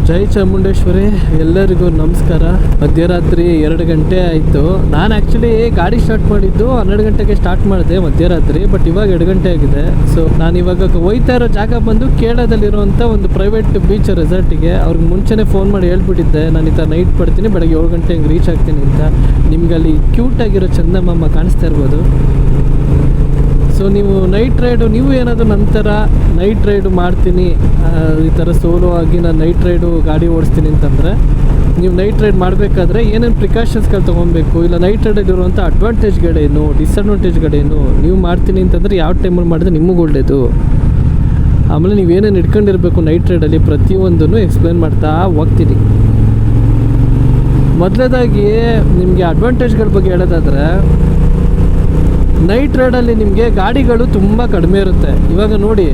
ಜೈ ಚಾಮುಂಡೇಶ್ವರಿ, ಎಲ್ಲರಿಗೂ ನಮಸ್ಕಾರ. ಮಧ್ಯರಾತ್ರಿ 2 ಗಂಟೆ ಆಯಿತು. ನಾನು ಆ್ಯಕ್ಚುಲಿ ಗಾಡಿ ಸ್ಟಾರ್ಟ್ ಮಾಡಿದ್ದು 12 ಗಂಟೆಗೆ ಸ್ಟಾರ್ಟ್ ಮಾಡಿದೆ ಮಧ್ಯರಾತ್ರಿ. ಬಟ್ ಇವಾಗ 2 ಗಂಟೆ ಆಗಿದೆ. ಸೊ ನಾನು ಇವಾಗ ಹೋಯ್ತಾ ಇರೋ ಜಾಗ ಬಂದು ಕೇರಳದಲ್ಲಿರುವಂಥ ಒಂದು ಪ್ರೈವೇಟ್ ಬೀಚ್ ರೆಸಾರ್ಟಿಗೆ. ಅವ್ರಿಗೆ ಮುಂಚೆನೇ ಫೋನ್ ಮಾಡಿ ಹೇಳ್ಬಿಟ್ಟಿದ್ದೆ, ನಾನು ಈ ಥರ ನೈಟ್ ಪಡ್ತೀನಿ, ಬೆಳಗ್ಗೆ 7 ಗಂಟೆ ಹಂಗೆ ರೀಚ್ ಆಗ್ತೀನಿ ಅಂತ. ನಿಮ್ಗೆ ಅಲ್ಲಿ ಕ್ಯೂಟಾಗಿರೋ ಚಂದಮಾಮ ಕಾಣಿಸ್ತಾ ಇರ್ಬೋದು. ಸೊ ನೀವು ನೈಟ್ ರೈಡು, ನೀವು ಏನಾದರೂ ನಂತರ ನೈಟ್ ರೈಡು ಮಾಡ್ತೀನಿ, ಈ ಥರ ಸೋಲೋ ಆಗಿ ನಾನು ನೈಟ್ ರೈಡು ಗಾಡಿ ಓಡಿಸ್ತೀನಿ ಅಂತಂದರೆ, ನೀವು ನೈಟ್ ರೈಡ್ ಮಾಡಬೇಕಾದ್ರೆ ಏನೇನು ಪ್ರಿಕಾಷನ್ಸ್ಗಳು ತೊಗೊಬೇಕು, ಇಲ್ಲ ನೈಟ್ ರೈಡಲ್ಲಿರುವಂಥ ಅಡ್ವಾಂಟೇಜ್ಗಳೇನು, ಡಿಸ್ಅಡ್ವಾಂಟೇಜ್ಗಳೇನು, ನೀವು ಮಾಡ್ತೀನಿ ಅಂತಂದರೆ ಯಾವ ಟೈಮಲ್ಲಿ ಮಾಡಿದ್ರೆ ನಿಮಗೆ ಒಳ್ಳೆಯದು, ಆಮೇಲೆ ನೀವೇನೇನು ಇಟ್ಕೊಂಡಿರಬೇಕು ನೈಟ್ ರೈಡಲ್ಲಿ, ಪ್ರತಿಯೊಂದನ್ನು ಎಕ್ಸ್ಪ್ಲೇನ್ ಮಾಡ್ತಾ ಹೋಗ್ತೀನಿ. ಮೊದಲನೇದಾಗಿ ನಿಮಗೆ ಅಡ್ವಾಂಟೇಜ್ಗಳ ಬಗ್ಗೆ ಹೇಳೋದಾದರೆ, ನೈಟ್ ರೈಡಲ್ಲಿ ನಿಮಗೆ ಗಾಡಿಗಳು ತುಂಬ ಕಡಿಮೆ ಇರುತ್ತೆ. ಇವಾಗ ನೋಡಿ,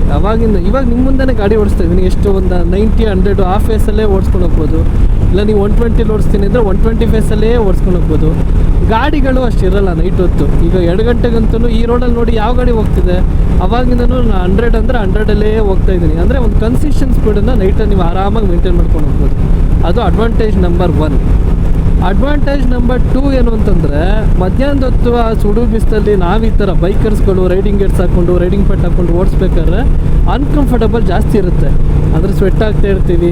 ಇವಾಗ ನಿಮ್ಮ ಮುಂದೆ ಗಾಡಿ ಓಡಿಸ್ತಾ ಇದ್ದೀನಿ, ಎಷ್ಟು ಒಂದು 90, 100 ಆ ಫೇಸಲ್ಲೇ ಓಡಿಸ್ಕೊಂಡು ಹೋಗ್ಬೋದು. ಇಲ್ಲ ನೀವು 120 ಓಡಿಸ್ತೀನಿ ಅಂದರೆ 120 ಫೇಸಲ್ಲೇ ಓಡಿಸ್ಕೊಂಡು ಹೋಗ್ಬೋದು. ಗಾಡಿಗಳು ಅಷ್ಟಿರಲ್ಲ ನೈಟ್ ಹೊತ್ತು. ಈಗ 2 ಗಂಟೆಗಂತೂ ಈ ರೋಡಲ್ಲಿ ನೋಡಿ ಯಾವ ಗಾಡಿ ಹೋಗ್ತಿದೆ, ಅವಾಗಿಂದನೂ 100 ಅಂದರೆ 100ಅಲ್ಲೇ ಹೋಗ್ತಾ ಇದ್ದೀನಿ. ಅಂದರೆ ಒಂದು ಕನ್ಸಿಸ್ಟೆಂಟ್ ಸ್ಪೀಡನ್ನು ನೈಟಲ್ಲಿ ನೀವು ಆರಾಮಾಗಿ ಮೇಂಟೈನ್ ಮಾಡ್ಕೊಂಡು ಹೋಗ್ಬೋದು. ಅದು ಅಡ್ವಾಂಟೇಜ್ ನಂಬರ್ 1. ಅಡ್ವಾಂಟೇಜ್ ನಂಬರ್ 2 ಏನು ಅಂತಂದರೆ, ಮಧ್ಯಾಹ್ನದ ಹೊತ್ತು ಆ ಸುಡು ಬಿಸಿಲಲ್ಲಿ ನಾವು ಈ ಥರ ಬೈಕರ್ಸ್ಗಳು ರೈಡಿಂಗ್ ಗೇಟ್ಸ್ ಹಾಕ್ಕೊಂಡು, ರೈಡಿಂಗ್ ಪೆಟ್ ಹಾಕ್ಕೊಂಡು ಓಡಿಸ್ಬೇಕಾದ್ರೆ ಅನ್ಕಂಫರ್ಟಬಲ್ ಜಾಸ್ತಿ ಇರುತ್ತೆ. ಅಂದರೆ ಸ್ವೆಟ್ ಆಗ್ತಾ ಇರ್ತೀವಿ,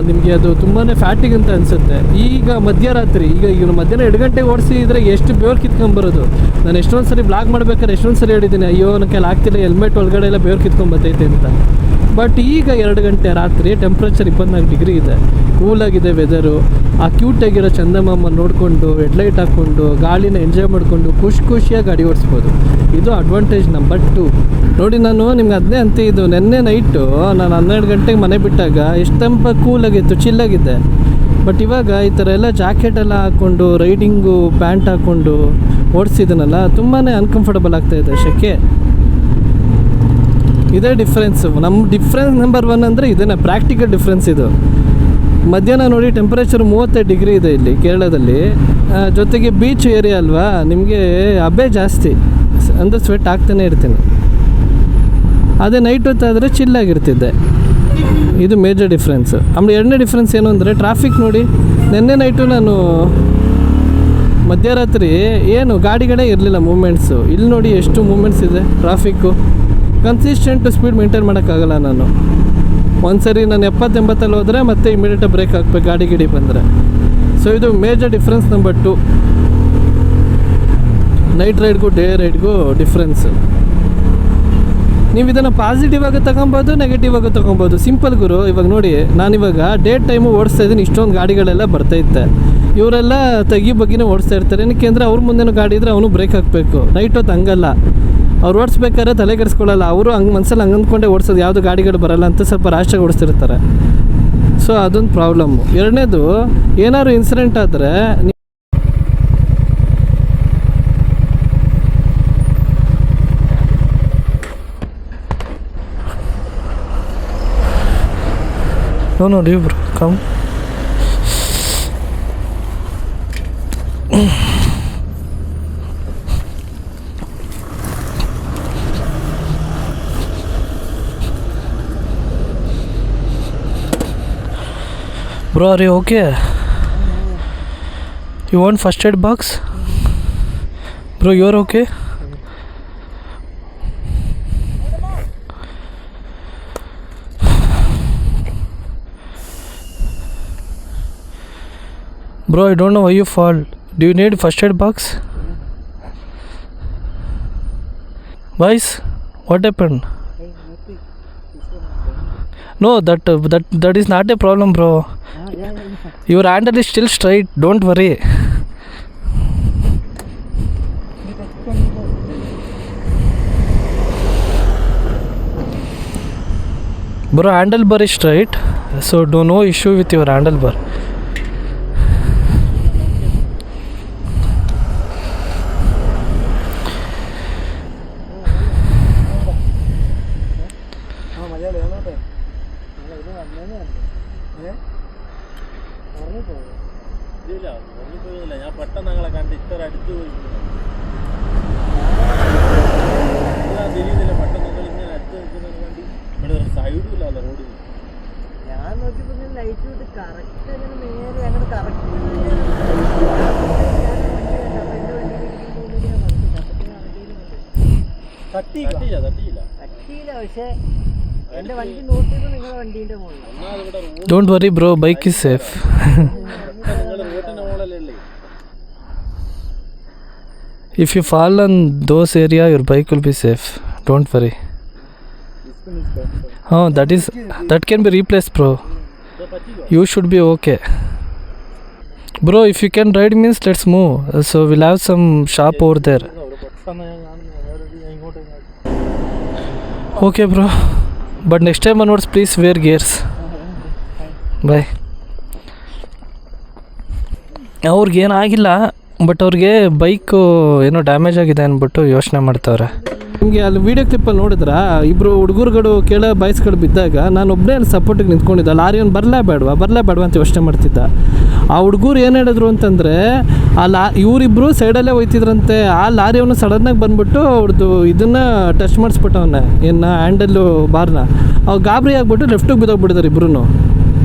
ನಿಮಗೆ ಅದು ತುಂಬಾ ಫ್ಯಾಟಿಗ್ ಅಂತ ಅನಿಸುತ್ತೆ. ಈಗ ಮಧ್ಯರಾತ್ರಿ, ಈಗ ಮಧ್ಯಾಹ್ನ 2 ಗಂಟೆಗೆ ಓಡಿಸಿದ್ರೆ ಎಷ್ಟು ಬೆವರು ಕಿತ್ಕೊಂಬರೋದು. ನಾನು ಎಷ್ಟೊಂದು ಸರಿ ಬ್ಲಾಗ್ ಮಾಡ್ಬೇಕಾದ್ರೆ ಎಷ್ಟೊಂದು ಸರಿ ಹೇಳಿದ್ದೀನಿ, ಅಯ್ಯೋ ನನ್ನ ಕೈಲಿ ಆಗ್ತಿಲ್ಲ, ಹೆಲ್ಮೆಟ್ ಒಳಗಡೆ ಎಲ್ಲ ಬೆವರು ಕಿತ್ಕೊಂಬತ್ತೈತೆ ಅಂತ. ಬಟ್ ಈಗ 2 ಗಂಟೆ ರಾತ್ರಿ ಟೆಂಪ್ರೇಚರ್ 24 ಡಿಗ್ರಿ ಇದೆ, ಕೂಲಾಗಿದೆ ವೆದರು. ಆ ಕ್ಯೂಟಾಗಿರೋ ಚಂದಮಾಮ ನೋಡಿಕೊಂಡು, ಹೆಡ್ಲೈಟ್ ಹಾಕ್ಕೊಂಡು, ಗಾಳಿನ ಎಂಜಾಯ್ ಮಾಡಿಕೊಂಡು ಖುಷಿಯಾಗಿ ಗಾಡಿ ಓಡಿಸ್ಬೋದು. ಇದು ಅಡ್ವಾಂಟೇಜ್ ನಂಬರ್ 2. ನೋಡಿ, ನಾನು ನಿಮ್ಗೆ ಅದನ್ನೇ ಅಂತಿದ್ದು, ನೆನ್ನೆ ನೈಟು ನಾನು 12 ಗಂಟೆಗೆ ಮನೆ ಬಿಟ್ಟಾಗ ಎಷ್ಟು ತಂಪ ಕೂಲಾಗಿತ್ತು, ಚಿಲ್ಲಾಗಿದ್ದೆ. ಬಟ್ ಇವಾಗ ಈ ಥರ ಎಲ್ಲ ಜಾಕೆಟೆಲ್ಲ ಹಾಕ್ಕೊಂಡು, ರೈಡಿಂಗು ಪ್ಯಾಂಟ್ ಹಾಕ್ಕೊಂಡು ಓಡಿಸಿದನಲ್ಲ, ತುಂಬಾ ಅನ್ಕಂಫರ್ಟಬಲ್ ಆಗ್ತಾಯಿದೆ, ಶೆಕೆ. ಇದೇ ಡಿಫ್ರೆನ್ಸು. ನಮ್ಮ ಡಿಫ್ರೆನ್ಸ್ ನಂಬರ್ 1 ಅಂದರೆ ಇದನ್ನು ಪ್ರಾಕ್ಟಿಕಲ್ ಡಿಫ್ರೆನ್ಸ್ ಇದು. ಮಧ್ಯಾಹ್ನ ನೋಡಿ ಟೆಂಪ್ರೇಚರ್ 35 ಡಿಗ್ರಿ ಇದೆ ಇಲ್ಲಿ ಕೇರಳದಲ್ಲಿ. ಜೊತೆಗೆ ಬೀಚ್ ಏರಿಯಾ ಅಲ್ವಾ, ನಿಮಗೆ ಹಬೆ ಜಾಸ್ತಿ, ಅಂದರೆ ಸ್ವೆಟ್ ಆಗ್ತಾನೆ ಇರ್ತೀನಿ. ಅದೇ ನೈಟ್ ಹೊತ್ತಾದರೆ ಚಿಲ್ಲಾಗಿರ್ತಿದ್ದೆ. ಇದು ಮೇಜರ್ ಡಿಫ್ರೆನ್ಸ್. ಆಮೇಲೆ 2ನೇ ಡಿಫ್ರೆನ್ಸ್ ಏನು ಅಂದರೆ ಟ್ರಾಫಿಕ್. ನೋಡಿ, ನೆನ್ನೆ ನೈಟು ನಾನು ಮಧ್ಯರಾತ್ರಿ ಏನು ಗಾಡಿಗಳೇ ಇರಲಿಲ್ಲ, ಮೂಮೆಂಟ್ಸು. ಇಲ್ಲಿ ನೋಡಿ ಎಷ್ಟು ಮೂಮೆಂಟ್ಸ್ ಇದೆ, ಟ್ರಾಫಿಕ್ಕು. ಕನ್ಸಿಸ್ಟೆಂಟ್ ಸ್ಪೀಡ್ ಮೇಂಟೈನ್ ಮಾಡೋಕ್ಕಾಗಲ್ಲ ನಾನು. ಒಂದು ಸರಿ ನಾನು 70-80 ಹೋದರೆ ಮತ್ತೆ ಇಮಿಡಿಯೇಟಾಗಿ ಬ್ರೇಕ್ ಹಾಕ್ಬೇಕು ಗಾಡಿ ಗಿಡಿ ಬಂದರೆ. ಸೊ ಇದು ಮೇಜರ್ ಡಿಫ್ರೆನ್ಸ್ ನಂಬರ್ 2, ನೈಟ್ ರೈಡ್ಗೂ ಡೇ ರೈಡ್ಗೂ ಡಿಫ್ರೆನ್ಸು. ನೀವು ಇದನ್ನು ಪಾಸಿಟಿವ್ ಆಗಿ ತೊಗೊಬೋದು, ನೆಗೆಟಿವ್ ಆಗಿ ತೊಗೊಬೋದು. ಸಿಂಪಲ್ ಗುರು. ಇವಾಗ ನೋಡಿ, ನಾನಿವಾಗ ಡೇ ಟೈಮು ಓಡಿಸ್ತಾ ಇದ್ದೀನಿ, ಇಷ್ಟೊಂದು ಗಾಡಿಗಳೆಲ್ಲ ಬರ್ತೈತೆ. ಇವರೆಲ್ಲ ಬಗ್ಗಿನೇ ಓಡಿಸ್ತಾ ಇರ್ತಾರೆ. ಏನಕ್ಕೆ ಅಂದರೆ ಅವ್ರ ಮುಂದೆನೂ ಗಾಡಿ ಇದ್ದರೆ ಅವನು ಬ್ರೇಕ್ ಹಾಕಬೇಕು. ನೈಟ್ ಹೊತ್ತು ಹಂಗಲ್ಲ, ಅವ್ರು ಓಡಿಸ್ಬೇಕಾದ್ರೆ ತಲೆ ಕೆಡಿಸ್ಕೊಳ್ಳಲ್ಲ. ಅವರು ಹಂಗೆ ಮನಸ್ಸಲ್ಲಿ ಹಂಗೆ ಅಂದ್ಕೊಂಡೇ ಓಡಿಸೋದು, ಯಾವುದು ಗಾಡಿಗಳು ಬರೋಲ್ಲ ಅಂತ ಸ್ವಲ್ಪ ರಾಶಾಗಿ ಓಡಿಸ್ತಿರ್ತಾರೆ. ಸೊ ಅದೊಂದು ಪ್ರಾಬ್ಲಮ್ಮು. 2ನೇದು, ಏನಾದ್ರು ಇನ್ಸಿಡೆಂಟ್ ಆದರೆ ನೋಡಿ bro, come. Bro, are you okay? You want first aid box? Bro, you are okay? Bro, I don't know why you fall. Do you need first aid box? Boys, what happened? No, that is not a problem, bro. Your handle is still straight, don't worry. Bro, handlebar is straight, so no issue with your handlebar. ഞാൻ പെട്ടെന്ന് ഞങ്ങളെ കണ്ട് ഇത്ര അടുത്ത് പോയി പെട്ടെന്ന് ഇങ്ങനെ അടുത്ത് നിൽക്കുന്നത് വേണ്ടി ഇവിടെ ഒരു സൈഡില്ല റോഡിൽ ഞാൻ നോക്കിയപ്പോൾ ലൈറ്റ് ഇത് കറക്റ്റ് അങ്ങനെ നേരെ അങ്ങനെ കറക്റ്റ് തട്ടിയില്ല തട്ടിയില്ല. പക്ഷേ എൻ്റെ വണ്ടി നോക്കിയത് നിങ്ങളുടെ വണ്ടീൻ്റെ മുകളിൽ. ഒന്നാമത് ഇവിടെ road don't worry bro, bike is safe. നിങ്ങൾ റോട്ടിന്റെ മുകളിലല്ലേ. If you fall on those area, your bike will be safe. Don't worry. Oh, that can be replaced, bro. You should be okay. Bro, if you can ride means let's move. So we'll have some shop over there. Okay, bro. But next time onwards, please wear gears. Bye. ಅವ್ರಿಗೆ ಏನಾಗಿಲ್ಲ, but ಅವ್ರಿಗೆ bike ಏನೋ damage ಆಗಿದೆ ಅಂದ್ಬಿಟ್ಟು ಯೋಚನೆ ಮಾಡ್ತಾವ್ರೆ. ನಿಮಗೆ ಅಲ್ಲಿ ವೀಡಿಯೋ ಕ್ಲಿಪ್ಪಲ್ಲಿ ನೋಡಿದ್ರೆ ಇಬ್ಬರು ಹುಡುಗರುಗಳು ಕೆಳ ಬಾಯ್ಸ್ಗಳು ಬಿದ್ದಾಗ ನಾನು ಒಬ್ಬನೇ ಅಲ್ಲಿ ಸಪೋರ್ಟಿಗೆ ನಿಂತ್ಕೊಂಡಿದ್ದ. ಲಾರಿಯನ್ನು ಬರಲೇಬೇಡವಾ ಅಂತ ಯೋಚನೆ ಮಾಡ್ತಿದ್ದ. ಆ ಹುಡುಗರು ಏನು ಹೇಳಿದ್ರು ಅಂತಂದರೆ ಇವರಿಬ್ಬರು ಸೈಡಲ್ಲೇ ಹೋಯ್ತಿದ್ರಂತೆ. ಆ ಲಾರಿಯವನು ಸಡನ್ನಾಗಿ ಬಂದ್ಬಿಟ್ಟು ಅವ್ರದ್ದು ಇದನ್ನು ಟಚ್ ಮಾಡಿಸ್ಬಿಟ್ಟವನ್ನೇ, ಏನು ಹ್ಯಾಂಡಲ್ಲು ಬಾರ್ನ. ಅವು ಗಾಬರಿ ಆಗಿಬಿಟ್ಟು ಲೆಫ್ಟಿಗೆ ಬಿದ್ದೋಗ್ಬಿಟ್ಟಿದ್ದಾರೆ ಇಬ್ಬರೂ.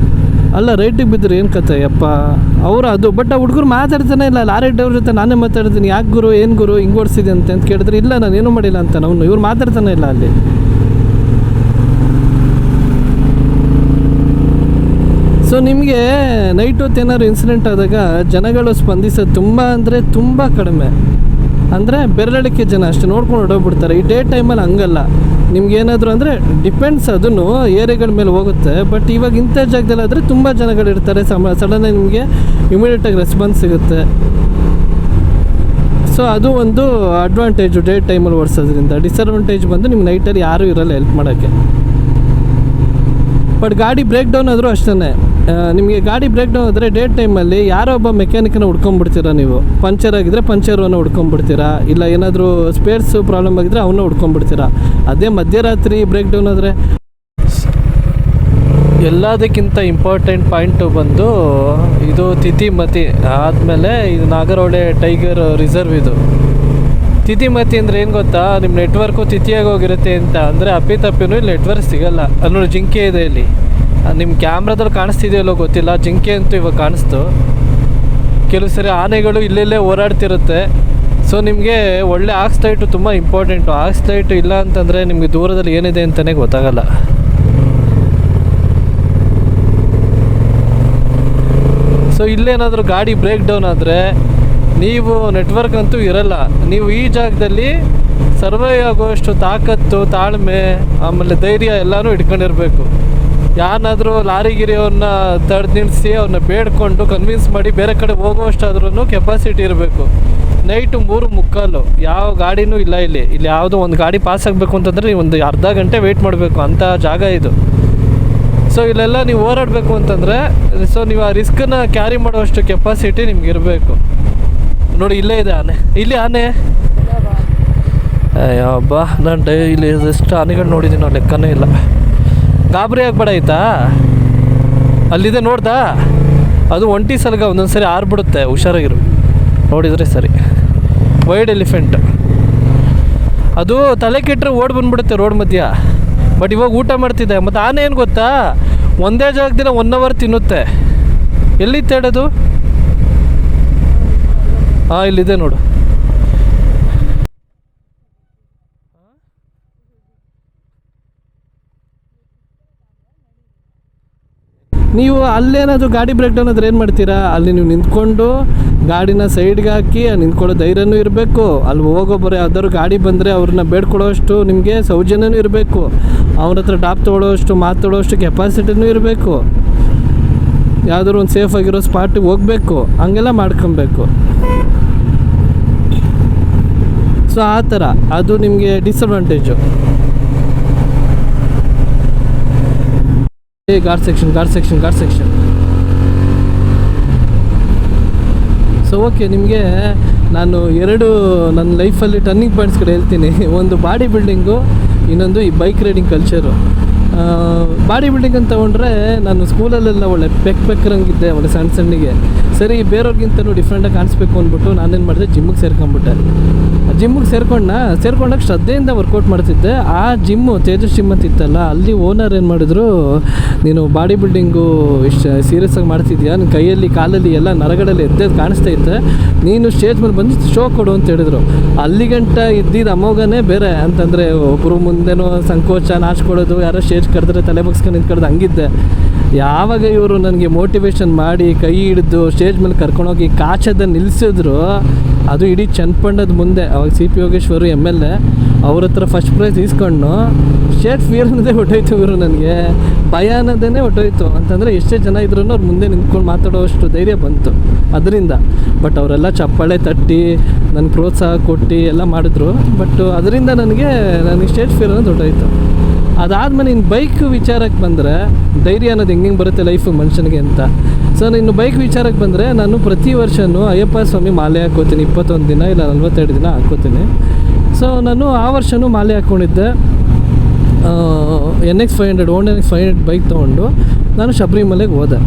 ಅಲ್ಲ, ರೈಟಿಗೆ ಬಿದ್ದರೆ ಏನು ಕತೆ ಯಪ್ಪ ಅವರು ಅದು. ಬಟ್ ಆ ಹುಡುಗರು ಮಾತಾಡ್ತಾನೆ ಇಲ್ಲ. ಲಾರಿ ಡ್ರೈವರ್ ಜೊತೆ ನಾನೇ ಮಾತಾಡ್ತೀನಿ, ಯಾಕೆ ಗುರು ಏನು ಗುರು ಹಿಂಗೆ ಓಡಿಸಿದೆ ಅಂತ ಕೇಳಿದ್ರೆ ಇಲ್ಲ ನಾನೇನು ಮಾಡಿಲ್ಲ ಅಂತ ಅವನು. ಇವ್ರು ಮಾತಾಡ್ತಾನೆ ಇಲ್ಲ ಅಲ್ಲಿ. ಸೊ ನಿಮಗೆ ನೈಟ್ ಹೊತ್ತು ಏನಾದ್ರು ಇನ್ಸಿಡೆಂಟ್ ಆದಾಗ ಜನಗಳು ಸ್ಪಂದಿಸೋದು ತುಂಬ ಅಂದರೆ ತುಂಬ ಕಡಿಮೆ. ಅಂದರೆ ಬೆರಳಿಕೆ ಜನ ಅಷ್ಟು ನೋಡ್ಕೊಂಡು ಹೊಡೋಗ್ಬಿಡ್ತಾರೆ. ಈ ಡೇ ಟೈಮಲ್ಲಿ ಹಂಗಲ್ಲ. ನಿಮ್ಗೇನಾದರೂ ಅಂದರೆ ಡಿಪೆಂಡ್ಸ್, ಅದನ್ನು ಏರಿಯಾಗಳ ಮೇಲೆ ಹೋಗುತ್ತೆ. ಬಟ್ ಇವಾಗ ಇಂಥ ಜಾಗದಲ್ಲಾದರೆ ತುಂಬ ಜನಗಳಿರ್ತಾರೆ. ಸಡನ್ನಾಗಿ ನಿಮಗೆ ಇಮಿಡಿಯೇಟಾಗಿ ರೆಸ್ಪಾನ್ಸ್ ಸಿಗುತ್ತೆ. ಸೊ ಅದು ಒಂದು ಅಡ್ವಾಂಟೇಜು ಡೇ ಟೈಮಲ್ಲಿ ಓಡಿಸೋದ್ರಿಂದ. ಡಿಸಡ್ವಾಂಟೇಜ್ ಬಂದು ನಿಮ್ಗೆ ನೈಟಲ್ಲಿ ಯಾರೂ ಇರೋಲ್ಲ ಹೆಲ್ಪ್ ಮಾಡೋಕ್ಕೆ. ಬಟ್ ಗಾಡಿ ಬ್ರೇಕ್ ಡೌನ್ ಆದರೂ ಅಷ್ಟೇ. ನಿಮಗೆ ಗಾಡಿ ಬ್ರೇಕ್ ಡೌನ್ ಆದರೆ ಡೇ ಟೈಮಲ್ಲಿ ಯಾರೋ ಒಬ್ಬ ಮೆಕ್ಯಾನಿಕನ್ನ ಹುಡ್ಕೊಂಡ್ಬಿಡ್ತೀರಾ ನೀವು. ಪಂಚರ್ ಆಗಿದ್ದರೆ ಪಂಚರನ್ನು ಹುಡ್ಕೊಂಡ್ಬಿಡ್ತೀರಾ, ಇಲ್ಲ ಏನಾದರೂ ಸ್ಪೇರ್ಸು ಪ್ರಾಬ್ಲಮ್ ಆಗಿದ್ದರೆ ಅವನ್ನ ಹುಡ್ಕೊಂಡ್ಬಿಡ್ತೀರಾ. ಅದೇ ಮಧ್ಯರಾತ್ರಿ ಬ್ರೇಕ್ ಡೌನ್ ಆದರೆ. ಎಲ್ಲದಕ್ಕಿಂತ ಇಂಪಾರ್ಟೆಂಟ್ ಪಾಯಿಂಟು ಬಂದು ಇದು ತಿಥಿಮತಿ ಆದಮೇಲೆ ಇದು ನಾಗರಹೊಳೆ ಟೈಗರ್ ರಿಸರ್ವ್. ಇದು ತಿಥಿಮತಿ ಅಂದರೆ ಏನು ಗೊತ್ತಾ, ನಿಮ್ಮ ನೆಟ್ವರ್ಕು ತಿಥಿಯಾಗಿ ಹೋಗಿರುತ್ತೆ ಅಂತ. ಅಂದರೆ ಅಪ್ಪಿತಪ್ಪಿನೂ ಇಲ್ಲಿ ನೆಟ್ವರ್ಕ್ ಸಿಗೋಲ್ಲ. ಅನ್ನೋದು ಜಿಂಕೆ ಇದೆ ಇಲ್ಲಿ. ನಿಮ್ಮ ಕ್ಯಾಮ್ರಾದಲ್ಲಿ ಕಾಣಿಸ್ತಿದೆಯಲ್ಲೋ ಗೊತ್ತಿಲ್ಲ, ಜಿಂಕೆ ಅಂತೂ ಇವಾಗ ಕಾಣಿಸ್ತು. ಕೆಲವು ಸರಿ ಆನೆಗಳು ಇಲ್ಲೆಲ್ಲೇ ಓಡಾಡ್ತಿರುತ್ತೆ. ಸೊ ನಿಮಗೆ ಒಳ್ಳೆ ಆಕ್ಸ್ ಲೈಟು ತುಂಬ ಇಂಪಾರ್ಟೆಂಟು. ಆಕ್ಸ್ ಲೈಟು ಇಲ್ಲ ಅಂತಂದರೆ ನಿಮಗೆ ದೂರದಲ್ಲಿ ಏನಿದೆ ಅಂತಲೇ ಗೊತ್ತಾಗಲ್ಲ. ಸೊ ಇಲ್ಲೇನಾದರೂ ಗಾಡಿ ಬ್ರೇಕ್ ಡೌನ್ ಆದರೆ ನೀವು ನೆಟ್ವರ್ಕ್ ಅಂತೂ ಇರಲ್ಲ. ನೀವು ಈ ಜಾಗದಲ್ಲಿ ಸರ್ವೈವ್ ಆಗುವಷ್ಟು ತಾಕತ್ತು, ತಾಳ್ಮೆ, ಆಮೇಲೆ ಧೈರ್ಯ ಎಲ್ಲನೂ ಇಟ್ಕೊಂಡಿರಬೇಕು. ಯಾರನ್ನಾದರೂ ಲಾರಿಗಿರಿಯವ್ರನ್ನ ತಡೆದು ನಿಲ್ಲಿಸಿ ಅವ್ರನ್ನ ಬೇಡ್ಕೊಂಡು ಕನ್ವಿನ್ಸ್ ಮಾಡಿ ಬೇರೆ ಕಡೆ ಹೋಗುವಷ್ಟಾದ್ರೂ ಕೆಪಾಸಿಟಿ ಇರಬೇಕು. ನೈಟು 3:45 ಯಾವ ಗಾಡಿನೂ ಇಲ್ಲ ಇಲ್ಲಿ. ಯಾವುದೋ ಒಂದು ಗಾಡಿ ಪಾಸ್ ಆಗಬೇಕು ಅಂತಂದರೆ ಒಂದು ಅರ್ಧ ಗಂಟೆ ವೆಯ್ಟ್ ಮಾಡಬೇಕು, ಅಂಥ ಜಾಗ ಇದು. ಸೊ ಇಲ್ಲೆಲ್ಲ ನೀವು ಓಡಾಡಬೇಕು ಅಂತಂದರೆ ಸೊ ನೀವು ಆ ರಿಸ್ಕನ್ನು ಕ್ಯಾರಿ ಮಾಡುವಷ್ಟು ಕೆಪಾಸಿಟಿ ನಿಮ್ಗೆ ಇರಬೇಕು. ನೋಡಿ ಇಲ್ಲೇ ಇದೆ ಆನೆ. ಇಲ್ಲಿ ಆನೆ ಹಬ್ಬ, ನಾನು ಡೈಲಿ ಎಷ್ಟು ಆನೆಗಳು ನೋಡಿದ್ದೀನಿ, ನಾವು ಲೆಕ್ಕನೇ ಇಲ್ಲ. ಗಾಬರಿ ಆಗ್ಬೇಡ ಆಯಿತಾ. ಅಲ್ಲಿದೆ ನೋಡ್ದಾ, ಅದು ಒಂಟಿ ಸಲಗ ಒಂದೊಂದು ಸರಿ ಆರ್ಬಿಡುತ್ತೆ, ಹುಷಾರಾಗಿರು. ನೋಡಿದರೆ ಸರಿ. ವೈಡ್ ಎಲಿಫೆಂಟ್ ಅದು ತಲೆ ಕೆಟ್ಟರೆ ಓಡಿ ಬಂದ್ಬಿಡುತ್ತೆ ರೋಡ್ ಮಧ್ಯ. ಬಟ್ ಇವಾಗ ಊಟ ಮಾಡ್ತಿದ್ದೆ. ಮತ್ತು ಆನೆ ಏನು ಗೊತ್ತಾ, ಒಂದೇ ಜಾಗದಿಂದ 1 hour ತಿನ್ನುತ್ತೆ. ಎಲ್ಲಿ ತೇಡೋದು? ಹಾಂ, ಇಲ್ಲಿದೆ ನೋಡು. ನೀವು ಅಲ್ಲೇನಾದರೂ ಗಾಡಿ ಬ್ರೇಕ್ ಡೌನ್ ಆದರೆ ಏನು ಮಾಡ್ತೀರಾ? ಅಲ್ಲಿ ನೀವು ನಿಂತ್ಕೊಂಡು ಗಾಡಿನ ಸೈಡ್ಗೆ ಹಾಕಿ ನಿಂತ್ಕೊಳ್ಳೋ ಧೈರ್ಯನೂ ಇರಬೇಕು. ಅಲ್ಲಿ ಹೋಗೋಬ್ಬರು ಯಾವ್ದಾದ್ರು ಗಾಡಿ ಬಂದರೆ ಅವ್ರನ್ನ ಬೇಡ್ಕೊಳ್ಳೋಷ್ಟು ನಿಮಗೆ ಸೌಜನ್ಯನೂ ಇರಬೇಕು. ಅವ್ರ ಹತ್ರ ಟಾಪ್ ತೊಗೊಳ್ಳೋಷ್ಟು ಮಾತಾಡೋಷ್ಟು ಕೆಪಾಸಿಟಿನೂ ಇರಬೇಕು. ಯಾವುದಾದ್ರು ಒಂದು ಸೇಫ್ ಆಗಿರೋ ಸ್ಪಾಟಿಗೆ ಹೋಗಬೇಕು. ಹಂಗೆಲ್ಲ ಮಾಡ್ಕೊಬೇಕು. ಸೊ ಆ ಥರ ಅದು ನಿಮಗೆ disadvantage. Guard section. So okay, ನಿಮಗೆ ನಾನು 2 ನನ್ನ ಲೈಫಲ್ಲಿ ಟರ್ನಿಂಗ್ ಪಾಯಿಂಟ್ಸ್ ಕಡೆ ಹೇಳ್ತೀನಿ. ಒಂದು ಬಾಡಿ ಬಿಲ್ಡಿಂಗು, ಇನ್ನೊಂದು ಈ bike riding culture. Body building ಅಂತ ತೊಗೊಂಡ್ರೆ ನಾನು ಸ್ಕೂಲಲ್ಲೆಲ್ಲ ಒಳ್ಳೆ ಪೆಕ್ಕರಂಗಿದ್ದೆ, ಒಳ್ಳೆ ಸಣ್ಣಗೆ. ಸರಿ ಬೇರೆಯವ್ರಿಗಿಂತಲೂ ಡಿಫ್ರೆಂಟಾಗಿ ಕಾಣಿಸ್ಬೇಕು ಅಂದ್ಬಿಟ್ಟು ನಾನೇನು ಮಾಡಿದೆ, ಜಿಮ್ಮಿಗೆ ಸೇರ್ಕೊಂಡ್ಬಿಟ್ಟೆ. ಜಿಮ್ಮಿಗೆ ಸೇರ್ಕೊಂಡಾಗ ಶ್ರದ್ಧೆಯಿಂದ ವರ್ಕೌಟ್ ಮಾಡ್ತಿದ್ದೆ. ಆ ಜಿಮ್ಮು ತೇಜಸ್ ಜಿಮ್ ಅಂತ ಇತ್ತಲ್ಲ, ಅಲ್ಲಿ ಓನರ್ ಏನು ಮಾಡಿದ್ರು, ನೀನು ಬಾಡಿ ಬಿಲ್ಡಿಂಗು ಇಷ್ಟು ಸೀರಿಯಸ್ ಆಗಿ ಮಾಡ್ತಿದ್ಯಾ, ನಿನ್ನ ಕೈಯಲ್ಲಿ ಕಾಲಲ್ಲಿ ಎಲ್ಲ ನರಗಳಲ್ಲಿ ಎದ್ದೆದ್ದು ಕಾಣಿಸ್ತಾ ಇತ್ತೆ, ನೀನು ಸ್ಟೇಜ್ ಮೇಲೆ ಬಂದು ಶೋ ಕೊಡು ಅಂತ ಹೇಳಿದ್ರು. ಅಲ್ಲಿಗಂಟ ಇದ್ದಿದ್ದು ಅಮೋಘನೇ ಬೇರೆ ಅಂತಂದರೆ, ಒಬ್ಬರು ಮುಂದೆನೋ ಸಂಕೋಚ ನಾಚ್ಕೊಳ್ಳೋದು, ಯಾರೋ ಸ್ಟೇಜ್ ಕರೆದ್ರೆ ತಲೆ ಬಗ್ಸ್ಕೊಂಡು ನಿಂತ್ಕೊಳ್ಳೋದು ಹಂಗಿದ್ದೆ. ಯಾವಾಗ ಇವರು ನನಗೆ ಮೋಟಿವೇಶನ್ ಮಾಡಿ ಕೈ ಹಿಡಿದು ಸ್ಟೇಜ್ ಮೇಲೆ ಕರ್ಕೊಂಡೋಗಿ ಕಾಚದ ನಿಲ್ಲಿಸಿದ್ರು, ಅದು ಇಡೀ ಚನ್ನಪಣ್ಣದ ಮುಂದೆ, ಅವಾಗ ಸಿ ಪಿ ಯೋಗೇಶ್ವರು MLA ಅವ್ರ ಹತ್ರ ಫಸ್ಟ್ ಪ್ರೈಸ್ ಈಸ್ಕೊಂಡು ಸ್ಟೇಟ್ ಫಿಯರ್ ಅನ್ನೋದೇ ಹೊಟ್ಟೋಯ್ತು ಇವರು, ನನಗೆ ಭಯ ಅನ್ನೋದೇ ಹೊಟ್ಟೋಯ್ತು. ಅಂತಂದರೆ ಎಷ್ಟೇ ಜನ ಇದ್ರೂ ಅವ್ರ ಮುಂದೆ ನಿಂತ್ಕೊಂಡು ಮಾತಾಡೋಷ್ಟು ಧೈರ್ಯ ಬಂತು ಅದರಿಂದ. ಬಟ್ ಅವರೆಲ್ಲ ಚಪ್ಪಾಳೆ ತಟ್ಟಿ ನನಗೆ ಪ್ರೋತ್ಸಾಹ ಕೊಟ್ಟು ಎಲ್ಲ ಮಾಡಿದ್ರು. ಬಟ್ ಅದರಿಂದ ನನಗೆ ಸ್ಟೇಜ್ ಫಿಯರ್ ಅನ್ನೋದು ಹೊಟ್ಟೋಯ್ತು. ಅದಾದಮೇಲೆ ಇನ್ನು ಬೈಕ್ ವಿಚಾರಕ್ಕೆ ಬಂದರೆ, ಧೈರ್ಯ ಅನ್ನೋದು ಹೆಂಗೆ ಬರುತ್ತೆ ಲೈಫು ಮನುಷ್ಯನಿಗೆ ಅಂತ. ಸೊ ಇನ್ನು ಬೈಕ್ ವಿಚಾರಕ್ಕೆ ಬಂದರೆ, ನಾನು ಪ್ರತಿ ವರ್ಷವೂ ಅಯ್ಯಪ್ಪ ಸ್ವಾಮಿ ಮಾಲೆ ಹಾಕ್ಕೋತೀನಿ, 21 ದಿನ ಇಲ್ಲ 42 ದಿನ ಹಾಕ್ಕೋತೀನಿ. ಸೊ ನಾನು ಆ ವರ್ಷವೂ ಮಾಲೆ ಹಾಕ್ಕೊಂಡಿದ್ದೆ. NX 500 Honda NX 500 ಬೈಕ್ ತೊಗೊಂಡು ನಾನು ಶಬರಿಮಲೆಗೆ ಹೋದೆ,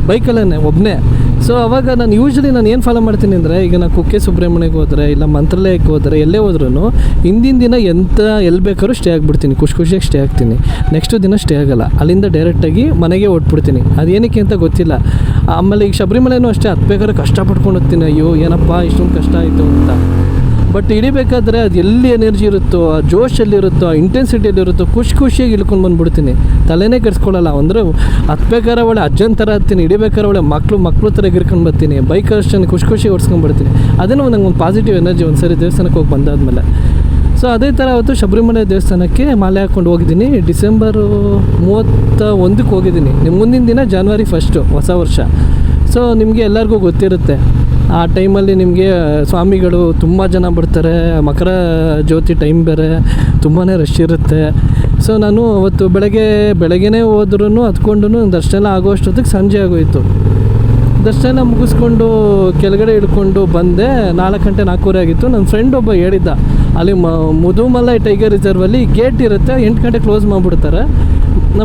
ಬೈಕಲ್ಲೇ ಒಬ್ಬನೇ. ಸೊ ಅವಾಗ ನಾನು ಏನು ಫಾಲೋ ಮಾಡ್ತೀನಿ ಅಂದರೆ, ಈಗ ನಾನು ಕುಕ್ಕೆ ಸುಬ್ರಹ್ಮಣ್ಯಕ್ಕೆ ಹೋದರೆ ಇಲ್ಲ ಮಂತ್ರಾಲಯಕ್ಕೆ ಹೋದರೆ ಎಲ್ಲೇ ಹೋದ್ರೂ ಹಿಂದಿನ ದಿನ ಎಲ್ಲಿ ಬೇಕಾದ್ರೂ ಸ್ಟೇ ಆಗಿಬಿಡ್ತೀನಿ, ಖುಷಿಯಾಗಿ ಸ್ಟೇ ಆಗ್ತೀನಿ. ನೆಕ್ಸ್ಟ್ ದಿನ ಸ್ಟೇ ಆಗೋಲ್ಲ, ಅಲ್ಲಿಂದ ಡೈರೆಕ್ಟಾಗಿ ಮನೆಗೆ ಹೊಟ್ಬಿಡ್ತೀನಿ. ಅದೇನಕ್ಕೆ ಅಂತ ಗೊತ್ತಿಲ್ಲ. ಆಮೇಲೆ ಈಗ ಶಬರಿಮಲೆನೂ ಅಷ್ಟೇ, ಹತ್ಬೇಕಾದ್ರೆ ಕಷ್ಟಪಡ್ಕೊಂಡು ಹೋಗ್ತೀನಿ, ಅಯ್ಯೋ ಏನಪ್ಪ ಇಷ್ಟೊಂದು ಕಷ್ಟ ಆಯಿತು ಅಂತ. ಬಟ್ ಹಿಡಿಬೇಕಾದ್ರೆ ಅದು ಎಲ್ಲಿ ಎನರ್ಜಿ ಇರುತ್ತೋ, ಆ ಜೋಶಲ್ಲಿರುತ್ತೋ, ಆ ಇಂಟೆನ್ಸಿಟಿಯಲ್ಲಿರುತ್ತೋ, ಖುಷಿಯಾಗಿ ಇಳ್ಕೊಂಡು ಬಂದುಬಿಡ್ತೀನಿ, ತಲೆನೇ ಕೆಡಿಸ್ಕೊಳ್ಳಲ್ಲ. ಅಂದರೆ ಹತ್ಬೇಕಾದ್ರೆ ಒಳ್ಳೆ ಅಜ್ಜನ ಥರ ಹತ್ತೀನಿ, ಹಿಡಿಬೇಕಾದ್ರೆ ಒಳ್ಳೆ ಮಕ್ಕಳು ಥರ ಎಗಿರ್ಕೊಂಡು ಬರ್ತೀನಿ, ಬೈಕ್ ಅಷ್ಟೇ ಖುಷಿಯಾಗಿ ಓಡಿಸ್ಕೊಂಡ್ಬಿಡ್ತೀನಿ. ಅದೇನೋ ನಂಗೆ ಒಂದು ಪಾಸಿಟಿವ್ ಎನರ್ಜಿ ಒಂದು ಸರಿ ದೇವಸ್ಥಾನಕ್ಕೆ ಹೋಗಿ ಬಂದಾದಮೇಲೆ. ಸೊ ಅದೇ ಥರ ಅವತ್ತು ಶಬರಿಮಲೆ ದೇವಸ್ಥಾನಕ್ಕೆ ಮಾಲೆ ಹಾಕ್ಕೊಂಡು ಹೋಗಿದ್ದೀನಿ. ಡಿಸೆಂಬರ್ 31ಕ್ಕೆ ಹೋಗಿದ್ದೀನಿ. ಮುಂದಿನ ದಿನ January 1 ಹೊಸ ವರ್ಷ. ಸೊ ನಿಮಗೆ ಎಲ್ಲರಿಗೂ ಗೊತ್ತಿರುತ್ತೆ, ಆ ಟೈಮಲ್ಲಿ ನಿಮಗೆ ಸ್ವಾಮಿಗಳು ತುಂಬ ಜನ ಬರ್ತಾರೆ, ಮಕರ ಜ್ಯೋತಿ ಟೈಮ್ ಬೇರೆ, ತುಂಬಾ ರಶ್ ಇರುತ್ತೆ. ಸೊ ನಾನು ಅವತ್ತು ಬೆಳಗ್ಗೆನೇ ಹೋದ್ರೂ ಹತ್ಕೊಂಡು ದರ್ಶನ ಆಗೋಷ್ಟೊತ್ತಿಗೆ ಸಂಜೆ ಆಗೋಯಿತು. ದರ್ಶನ ಮುಗಿಸ್ಕೊಂಡು ಕೆಳಗಡೆ ಇಳ್ಕೊಂಡು ಬಂದೆ, 4 ಗಂಟೆ 4:15 ಆಗಿತ್ತು. ನನ್ನ ಫ್ರೆಂಡ್ ಒಬ್ಬ ಹೇಳಿದ್ದ, ಅಲ್ಲಿ ಮುದುಮಲೈ ಟೈಗರ್ ರಿಸರ್ವಲ್ಲಿ ಗೇಟ್ ಇರುತ್ತೆ, 8 ಗಂಟೆ ಕ್ಲೋಸ್ ಮಾಡಿಬಿಡ್ತಾರೆ,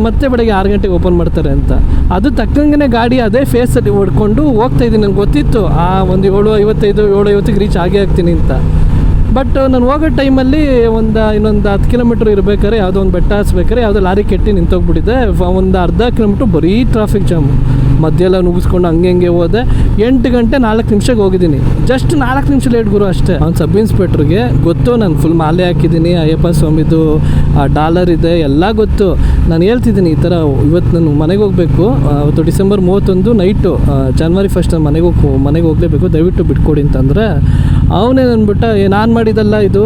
ಮತ್ತೆ ಬೆಳಗ್ಗೆ 6 ಗಂಟೆಗೆ ಓಪನ್ ಮಾಡ್ತಾರೆ ಅಂತ. ಅದು ತಕ್ಕಂಗೆ ಗಾಡಿ ಅದೇ ಫೇಸಲ್ಲಿ ಹೊಡ್ಕೊಂಡು ಹೋಗ್ತಾಯಿದ್ದೀನಿ. ನನಗೆ ಗೊತ್ತಿತ್ತು ಒಂದು 7:55 7:50ಗೆ ರೀಚ್ ಆಗ್ತೀನಿ ಅಂತ. ಬಟ್ ನಾನು ಹೋಗೋ ಟೈಮಲ್ಲಿ ಇನ್ನೊಂದು 10 ಕಿಲೋಮೀಟ್ರ್ ಇರಬೇಕಾದ್ರೆ ಯಾವುದೋ ಒಂದು ಬೆಟ್ಟ ಹಚ್ಬೇಕಾದ್ರೆ ಯಾವುದೋ ಲಾರಿ ಕೆಟ್ಟಿ ನಿಂತೋಗ್ಬಿಟ್ಟಿದೆ. ಒಂದು ಅರ್ಧ ಕಿಲೋಮೀಟ್ರ್ ಬರೀ ಟ್ರಾಫಿಕ್ ಜಾಮು, ಮಧ್ಯೆಲ್ಲ ನುಗ್ಗಿಸ್ಕೊಂಡು ಹಂಗೆ ಹೋದೆ. 8 ಗಂಟೆ 4 ನಿಮಿಷಕ್ಕೆ ಹೋಗಿದ್ದೀನಿ. ಜಸ್ಟ್ 4 ನಿಮಿಷ ಲೇಟ್ ಗುರು ಅಷ್ಟೇ. ಅವ್ನು ಸಬ್ ಇನ್ಸ್ಪೆಕ್ಟ್ರಿಗೆ ಗೊತ್ತು, ನಾನು ಫುಲ್ ಮಾಲೆ ಹಾಕಿದ್ದೀನಿ, ಅಯ್ಯಪ್ಪ ಸ್ವಾಮಿದು ಡಾಲರ್ ಇದೆ ಎಲ್ಲ ಗೊತ್ತು. ನಾನು ಹೇಳ್ತಿದ್ದೀನಿ ಈ ಥರ ಇವತ್ತು ನಾನು ಮನೆಗೆ ಹೋಗಬೇಕು, ಅವತ್ತು December 31 ನೈಟು, January 1 ನಾನು ಮನೆಗೆ ಹೋಗಲೇಬೇಕು, ದಯವಿಟ್ಟು ಬಿಟ್ಕೊಡಿ ಅಂತಂದರೆ ಅವನೇನು ಅಂದ್ಬಿಟ್ಟ, ನಾನು ಮಾಡಿದಲ್ಲ ಇದು,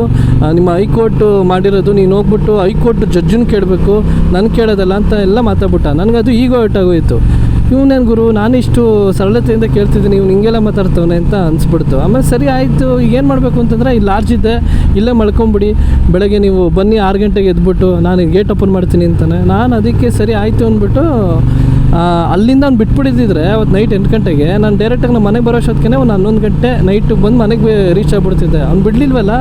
ನಿಮ್ಮ ಹೈಕೋರ್ಟು ಮಾಡಿರೋದು, ನೀನು ಹೋಗ್ಬಿಟ್ಟು ಹೈಕೋರ್ಟ್ ಜಡ್ಜನ್ನು ಕೇಳಬೇಕು, ನಾನು ಕೇಳೋದಲ್ಲ ಅಂತ ಎಲ್ಲ ಮಾತಾಡ್ಬಿಟ್ಟ. ನನಗದು ಈಗ ಹೊರಟಾಗೋಯಿತು. ಇವನೇನು ಗುರು, ನಾನಿಷ್ಟು ಸರಳತೆಯಿಂದ ಕೇಳ್ತಿದ್ದೀನಿ, ಇವ್ನು ಹಿಂಗೆಲ್ಲ ಮಾತಾಡ್ತವನೆ ಅಂತ ಅನಿಸ್ಬಿಡ್ತು. ಆಮೇಲೆ ಸರಿ ಆಯಿತು, ಈಗ ಏನು ಮಾಡಬೇಕು ಅಂತಂದರೆ, ಇಲ್ಲಿ ಲಾಡ್ಜ್ ಇದೆ, ಇಲ್ಲೇ ಮಲ್ಕೊಂಬಿಡಿ, ಬೆಳಗ್ಗೆ ನೀವು ಬನ್ನಿ 6 ಗಂಟೆಗೆ ಎದ್ಬಿಟ್ಟು ನಾನು ಗೇಟ್ ಓಪನ್ ಮಾಡ್ತೀನಿ ಅಂತಾನೆ. ನಾನು ಅದಕ್ಕೆ ಸರಿ ಆಯಿತು ಅಂದ್ಬಿಟ್ಟು ಅಲ್ಲಿಂದ ಅವ್ನು ಬಿಟ್ಬಿಟ್ಟಿದ್ದಿದ್ರೆ ಅವತ್ತು ನೈಟ್ 8 ಗಂಟೆಗೆ ನಾನು ಡೈರೆಕ್ಟಾಗಿ ನಮ್ಮ ಮನೆಗೆ ಬರೋಷ್ಟೊತ್ತಿಗೆ ಒಂದು 11 ಗಂಟೆ ನೈಟಿಗೆ ಬಂದು ಮನೆಗೆ ರೀಚ್ ಆಗಿಬಿಡ್ತಿದ್ದೆ. ಅವ್ನು ಬಿಡಲಿಲ್ವಲ್ಲ,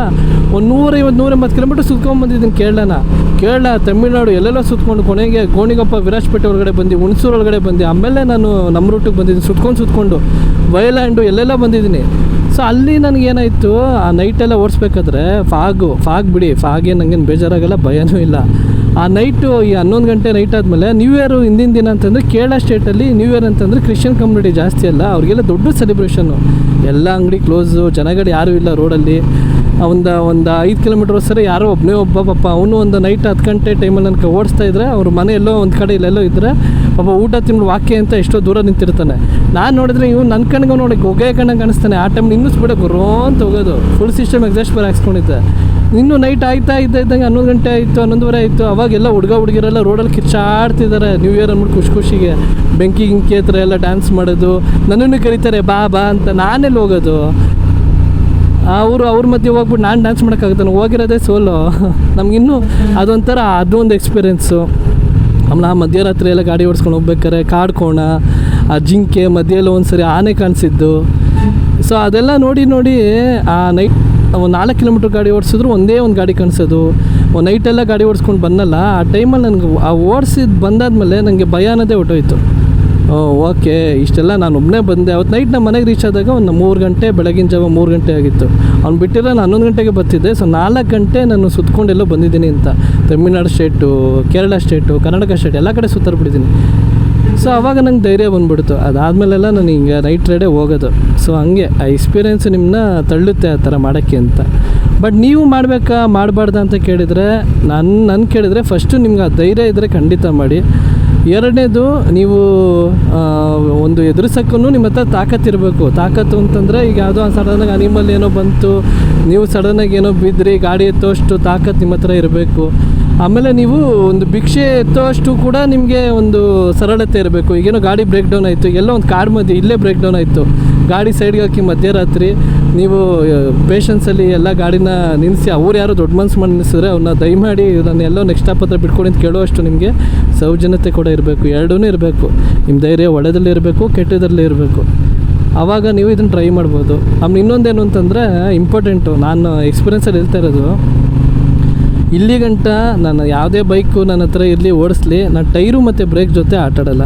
ಒಂದು 150-180 ಕಿಲೋಮೀಟ್ರ್ ಸುತ್ಕೊಂಡ್ಬಂದಿದ್ದೀನಿ. ಕೇರಳ ತಮಿಳ್ನಾಡು ಎಲ್ಲೆಲ್ಲ ಸುತ್ಕೊಂಡು ಕೊನೆಗೆ ಗೋಣಿಗೊಪ್ಪ ವಿರಾಜಪೇಟೆ ಒಳಗಡೆ ಬಂದು, ಹುಣಸೂರು ಒಳಗಡೆ ಬಂದು, ಆಮೇಲೆ ನಾನು ನಮ್ಮ ರೂಟಿಗೆ ಬಂದಿದ್ದೀನಿ ಸುತ್ಕೊಂಡು ವಯಲ್ಯಾಂಡು ಎಲ್ಲೆಲ್ಲ ಬಂದಿದ್ದೀನಿ. ಸೊ ಅಲ್ಲಿ ನನಗೇನಾಯಿತು, ಆ ನೈಟೆಲ್ಲ ಓಡಿಸ್ಬೇಕಾದ್ರೆ ಫಾಗ್ ಬಿಡಿ, ಫಾಗೇನು ನನಗೇನು ಬೇಜಾರಾಗಲ್ಲ, ಭಯನೂ ಇಲ್ಲ. ಆ ನೈಟು ಈ 11 ಗಂಟೆ ನೈಟ್ ಆದಮೇಲೆ ನ್ಯೂ ಇಯರು ಹಿಂದಿನ ದಿನ ಅಂತಂದರೆ ಕೇರಳ ಸ್ಟೇಟಲ್ಲಿ ನ್ಯೂ ಇಯರ್ ಅಂತಂದರೆ ಕ್ರಿಶ್ಚಿಯನ್ ಕಮ್ಯುನಿಟಿ ಜಾಸ್ತಿ ಅಲ್ಲ, ಅವ್ರಿಗೆಲ್ಲ ದೊಡ್ಡ ಸೆಲೆಬ್ರೇಷನ್ನು. ಎಲ್ಲ ಅಂಗಡಿ ಕ್ಲೋಸು, ಜನಗಳು ಯಾರೂ ಇಲ್ಲ ರೋಡಲ್ಲಿ. ಒಂದು 5 ಕಿಲೋಮೀಟ್ರ್ ಸರಿ ಯಾರೋ ಒಬ್ಬ ಪಾಪ ಅವನು ಒಂದು ನೈಟ್ 10 ಗಂಟೆ ಟೈಮಲ್ಲಿ ನನಗೆ ಓಡಿಸ್ತಾ ಇದ್ದರೆ, ಅವ್ರ ಮನೆ ಎಲ್ಲೋ ಒಂದು ಕಡೆ ಇಲ್ಲೆಲ್ಲೋ ಇದ್ದರೆ ಪಾಪ ಊಟ ತಿಂಗಳು ವಾಕ್ಯ ಅಂತ ಎಷ್ಟೋ ದೂರ ನಿಂತಿರ್ತಾನೆ. ನಾನು ನೋಡಿದ್ರೆ ಇವ್ನು ನನ್ನ ಕಣ್ಗೆ ನೋಡಿ ಹೊಗೆ ಕಣ್ಣಂಗೆ ಕಾಣಿಸ್ತಾನೆ. ಆ ಟೈಮ್ ನಿಲ್ಲಿಸ್ಬಿಡ ಗುರೋ ಅಂತ ಹೋಗೋದು, ಫುಲ್ ಸಿಸ್ಟಮ್ ಎಕ್ಸಾಸ್ಟ್ ಬೇರೆ ಹಾಕ್ಸ್ಕೊಂಡಿದ್ದೆ. ಇನ್ನೂ ನೈಟ್ ಇದ್ದಂಗೆ 11 ಗಂಟೆ ಆಯಿತು, 11:30 ಆಯಿತು. ಅವಾಗೆಲ್ಲ ಹುಡುಗಿರೆಲ್ಲ ರೋಡಲ್ಲಿ ಕಿಚ್ಚಾಡ್ತಿದ್ದಾರೆ ನ್ಯೂ ಇಯರ್ ಅಂದ್ಬಿಟ್ಟು ಖುಷಿಗೆ ಬೆಂಕಿ ಹತ್ರ ಎಲ್ಲ ಡ್ಯಾನ್ಸ್ ಮಾಡೋದು. ನನ್ನನ್ನು ಕರೀತಾರೆ ಬಾ ಅಂತ, ನಾನೆಲ್ಲಿ ಹೋಗೋದು? ಅವ್ರ ಮಧ್ಯೆ ಹೋಗ್ಬಿಟ್ಟು ನಾನು ಡ್ಯಾನ್ಸ್ ಮಾಡೋಕ್ಕಾಗುತ್ತೆ? ನಾನು ಹೋಗಿರೋದೇ ಸೋಲೋ. ನಮಗಿನ್ನೂ ಅದೊಂದು ಎಕ್ಸ್ಪೀರಿಯೆನ್ಸು. ಆಮೇಲೆ ಆ ಮಧ್ಯರಾತ್ರಿ ಎಲ್ಲ ಗಾಡಿ ಓಡಿಸ್ಕೊಂಡು ಹೋಗ್ಬೇಕಾರೆ ಕಾಡ್ಕೋಣ, ಆ ಜಿಂಕೆ ಮಧ್ಯೆಲ್ಲ ಒಂದು ಸರಿ ಆನೆ ಕಾಣಿಸಿದ್ದು. ಸೊ ಅದೆಲ್ಲ ನೋಡಿ ಆ ನೈಟ್ ಒಂದು 4 ಕಿಲೋಮೀಟ್ರ್ ಗಾಡಿ ಓಡಿಸಿದ್ರು ಒಂದೇ ಒಂದು ಗಾಡಿ ಕಾಣಿಸೋದು. ಒಂದು ನೈಟೆಲ್ಲ ಗಾಡಿ ಓಡಿಸ್ಕೊಂಡು ಬಂದಲ್ಲ, ಆ ಟೈಮಲ್ಲಿ ನನಗೆ ಆ ಓಡಿಸಿದ್ದು ಬಂದಾದಮೇಲೆ ನನಗೆ ಭಯ ಅನ್ನೋದೇ ಹೊಟ್ಟೋಯ್ತು. ಓಕೆ, ಇಷ್ಟೆಲ್ಲ ನಾನು ಒಬ್ಬನೇ ಬಂದೆ. ಅವತ್ತು ನೈಟ್ ನಮ್ಮ ಮನೆಗೆ ರೀಚ್ ಆದಾಗ ಒಂದು 3 ಗಂಟೆ, ಬೆಳಗಿನ ಜಾವ 3 ಗಂಟೆ ಆಗಿತ್ತು. ಅವ್ನು ಬಿಟ್ಟಿರೋ ನಾನು 11 ಗಂಟೆಗೆ ಬರ್ತಿದ್ದೆ. ಸೊ 4 ಗಂಟೆ ನಾನು ಸುತ್ಕೊಂಡೆಲ್ಲೋ ಬಂದಿದ್ದೀನಿ ಅಂತ. Tamil Nadu state, Kerala state, Karnataka state ಎಲ್ಲ ಕಡೆ ಸುತ್ತಾಡ್ಬಿಟ್ಟಿದ್ದೀನಿ. ಸೊ ಆವಾಗ ನಂಗೆ ಧೈರ್ಯ ಬಂದ್ಬಿಡ್ತು. ಅದಾದಮೇಲೆಲ್ಲ ನಾನು ಹಿಂಗೆ ನೈಟ್ ರೈಡೇ ಹೋಗೋದು. ಸೊ ಹಂಗೆ ಆ ಎಕ್ಸ್ಪೀರಿಯೆನ್ಸ್ ನಿಮ್ಮನ್ನ ತಳ್ಳುತ್ತೆ ಆ ಥರ ಮಾಡೋಕ್ಕೆ ಅಂತ. ಬಟ್ ನೀವು ಮಾಡಬೇಕಾ ಮಾಡಬಾರ್ದಾ ಅಂತ ಕೇಳಿದರೆ, ನನ್ನ ಕೇಳಿದರೆ ಫಸ್ಟು ನಿಮ್ಗೆ ಆ ಧೈರ್ಯ ಇದ್ದರೆ ಖಂಡಿತ ಮಾಡಿ. ಎರಡನೇದು, ನೀವು ಒಂದು ಎದುರಿಸೋಕ್ಕೂ ನಿಮ್ಮ ಹತ್ರ ತಾಕತ್ತಿರಬೇಕು. ತಾಕತ್ತು ಅಂತಂದರೆ ಈಗ ಯಾವುದೋ ಸಡನ್ನಾಗಿ ಅನಿಮಲ್ ಏನೋ ಬಂತು, ನೀವು ಸಡನ್ನಾಗಿ ಏನೋ ಬಿದ್ದರೆ ಗಾಡಿ ಎತ್ತೋಷ್ಟು ತಾಕತ್ತು ನಿಮ್ಮ ಹತ್ರ ಇರಬೇಕು. ಆಮೇಲೆ ನೀವು ಒಂದು ಭಿಕ್ಷೆ ಎತ್ತೋಷ್ಟು ಕೂಡ ನಿಮಗೆ ಒಂದು ಸರಳತೆ ಇರಬೇಕು. ಈಗೇನೋ ಗಾಡಿ ಬ್ರೇಕ್ ಡೌನ್ ಆಯಿತು, ಎಲ್ಲೋ ಒಂದು ಕಾಡ್ ಮಧ್ಯೆ ಇಲ್ಲೇ ಬ್ರೇಕ್ ಡೌನ್ ಆಯಿತು, ಗಾಡಿ ಸೈಡ್ಗೆ ಹಾಕಿ ಮಧ್ಯರಾತ್ರಿ ನೀವು ಪೇಷನ್ಸಲ್ಲಿ ಎಲ್ಲ ಗಾಡಿನ ನಿಲ್ಲಿಸಿ, ಅವ್ರು ಯಾರೋ ದೊಡ್ಡ ಮನ್ಸು ಮಾಡಿ ನಿಲ್ಲಿಸಿದ್ರೆ ಅವ್ರನ್ನ ದಯಮಾಡಿ ನಾನು ಎಲ್ಲೋ ನೆಕ್ಸ್ಟ್ ಸ್ಟಾಪ್ ಹತ್ರ ಬಿಟ್ಕೊಡಿ ಅಂತ ಕೇಳುವಷ್ಟು ನಿಮಗೆ ಸೌಜನ್ಯತೆ ಕೂಡ ಇರಬೇಕು. ಎರಡೂ ಇರಬೇಕು. ನಿಮ್ಮ ಧೈರ್ಯ ಒಳ್ಳೆಯದರಲ್ಲಿ ಇರಬೇಕು, ಕೆಟ್ಟದರಲ್ಲಿ ಇರಬೇಕು. ಆವಾಗ ನೀವು ಇದನ್ನು ಟ್ರೈ ಮಾಡ್ಬೋದು. ಆಮೇಲೆ ಇನ್ನೊಂದೇನು ಅಂತಂದರೆ ಇಂಪಾರ್ಟೆಂಟು, ನಾನು ಎಕ್ಸ್ಪೀರಿಯೆನ್ಸಲ್ಲಿ ಹೇಳ್ತಾ ಇರೋದು, ಇಲ್ಲಿ ಗಂಟ ನಾನು ಯಾವುದೇ ಬೈಕು ನನ್ನ ಹತ್ರ ಇರಲಿ ಓಡಿಸ್ಲಿ, ನಾನು ಟೈರು ಮತ್ತು ಬ್ರೇಕ್ ಜೊತೆ ಆಟಾಡಲ್ಲ.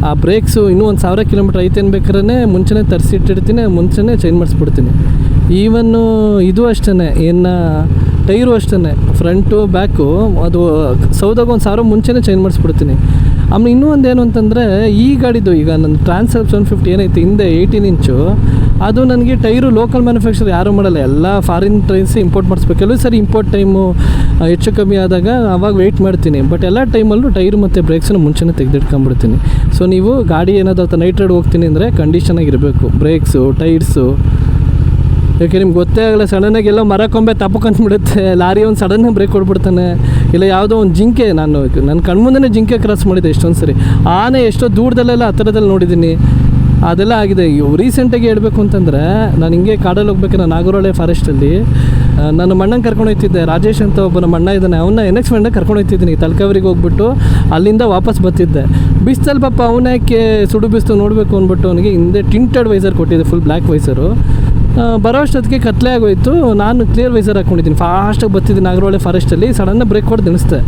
ಆ ಬ್ರೇಕ್ಸು ಇನ್ನೂ 1000 ಕಿಲೋಮೀಟ್ರ್ ಐತೆ ಅನ್ಬೇಕಾದ್ರೆ ಮುಂಚೆನೇ ತರಿಸಿಟ್ಟಿರ್ತೀನಿ, ಮುಂಚೆನೇ ಚೇಂಜ್ ಮಾಡಿಸ್ಬಿಡ್ತೀನಿ. ಈವನ್ನು ಇದು ಅಷ್ಟೇ, ಏನು ಟೈರು ಅಷ್ಟೇ, ಫ್ರಂಟು ಬ್ಯಾಕು ಅದು ಸೌದಾಗ 1000 ಮುಂಚೆನೇ ಚೇಂಜ್ ಮಾಡಿಸ್ಬಿಡ್ತೀನಿ. ಆಮೇಲೆ ಇನ್ನೂ ಒಂದೇನು ಅಂತಂದರೆ, ಈ ಗಾಡಿದು ಈಗ ನನ್ನ ಟ್ರಾನ್ಸ್ಅಪ್ 750 ಏನೈತೆ ಹಿಂದೆ 18 ಇಂಚು, ಅದು ನನಗೆ ಟೈರು ಲೋಕಲ್ ಮ್ಯಾನುಫ್ಯಾಕ್ಚರ್ ಯಾರೂ ಮಾಡಲ್ಲ, ಎಲ್ಲ ಫಾರಿನ್ ಟ್ರೈನ್ಸ್ ಇಂಪೋರ್ಟ್ ಮಾಡಿಸ್ಬೇಕು. ಕೆಲವು ಸರಿ ಇಂಪೋರ್ಟ್ ಟೈಮು ಹೆಚ್ಚು ಕಮ್ಮಿ ಆದಾಗ ಆವಾಗ ವೆಯ್ಟ್ ಮಾಡ್ತೀನಿ. ಬಟ್ ಎಲ್ಲ ಟೈಮಲ್ಲೂ ಟೈರು ಮತ್ತು ಬ್ರೇಕ್ಸನ್ನು ಮುಂಚೆನೇ ತೆಗೆದಿಟ್ಕೊಂಡ್ಬಿಡ್ತೀನಿ. ಸೊ ನೀವು ಗಾಡಿ ಏನಾದರೂ ನೈಟ್ ರೈಡ್ ಹೋಗ್ತೀನಿ ಅಂದರೆ ಕಂಡೀಷನಾಗಿರಬೇಕು, ಬ್ರೇಕ್ಸು, ಟೈರ್ಸು. ಯಾಕೆ ನಿಮ್ಗೆ ಗೊತ್ತೇ ಆಗಲ್ಲ, ಸಡನ್ನಾಗಿ ಎಲ್ಲೋ ಮರ ಕೊಂಬೆ ತಪ್ಪಕೊಂಡ್ಬಿಡುತ್ತೆ, ಲಾರಿ ಒಂದು ಸಡನ್ನಾಗಿ ಬ್ರೇಕ್ ಕೊಡ್ಬಿಡ್ತಾನೆ, ಇಲ್ಲ ಯಾವುದೋ ಒಂದು ಜಿಂಕೆ, ನನ್ನ ಕಣ್ಮುಂದೆ ಜಿಂಕೆ ಕ್ರಾಸ್ ಮಾಡಿದೆ ಎಷ್ಟೊಂದು ಸರಿ. ಆನೆ ಎಷ್ಟೋ ದೂರದಲ್ಲೆಲ್ಲ ಹತ್ತಿರದಲ್ಲಿ ನೋಡಿದ್ದೀನಿ, ಅದೆಲ್ಲ ಆಗಿದೆ. ರೀಸೆಂಟಾಗಿ ಹೇಳ್ಬೇಕು ಅಂತಂದರೆ, ನಾನು ಹಿಂಗೆ ಕಾಡಲ್ಲಿ ಹೋಗ್ಬೇಕಾದ್ರೆ ನಾಗರಹೊಳೆ ಫಾರೆಸ್ಟಲ್ಲಿ ನನ್ನ ಮಣ್ಣಂಗೆ ಕರ್ಕೊಂಡು ಹೋಗ್ತಿದ್ದೆ. ರಾಜೇಶ್ ಅಂತ ಒಬ್ಬ ನಮ್ಮ ಅಣ್ಣ ಇದ್ದಾನೆ, ಅವನ್ನ NX ಫ್ರೆಂಡಾಗಿ ಕರ್ಕೊಂಡು ಹೋಗ್ತಿದ್ದೀನಿ. ತಲಕಾವೇರಿಗೆ ಹೋಗ್ಬಿಟ್ಟು ಅಲ್ಲಿಂದ ವಾಪಸ್ ಬರ್ತಿದ್ದೆ. ಬಿಸ್ತಲ್ಲಿ ಪಾಪ ಅವನಕ್ಕೆ ಸುಡು ಬಿಸ್ತು ನೋಡಬೇಕು ಅಂದ್ಬಿಟ್ಟು ಅವನಿಗೆ ಹಿಂದೆ ಟಿಂಟೆಡ್ ವೈಸರ್ ಕೊಟ್ಟಿದ್ದೆ, ಫುಲ್ ಬ್ಲ್ಯಾಕ್ ವೈಸರು. ಬರೋ ಅಷ್ಟೊತ್ತಿಗೆ ಕತ್ಲೆ ಆಗೋಯ್ತು. ನಾನು ಕ್ಲಿಯರ್ ವೈಸರ್ ಹಾಕ್ಕೊಂಡಿದ್ದೀನಿ, ಫಾಸ್ಟಾಗಿ ಬರ್ತಿದ್ದೀನಿ ನಾಗರಹೊಳೆ ಫಾರೆಸ್ಟಲ್ಲಿ. ಸಡನ್ನಾಗಿ ಬ್ರೇಕ್ ಕೊಟ್ಟು ನಿಲ್ಲಿಸ್ದೆ.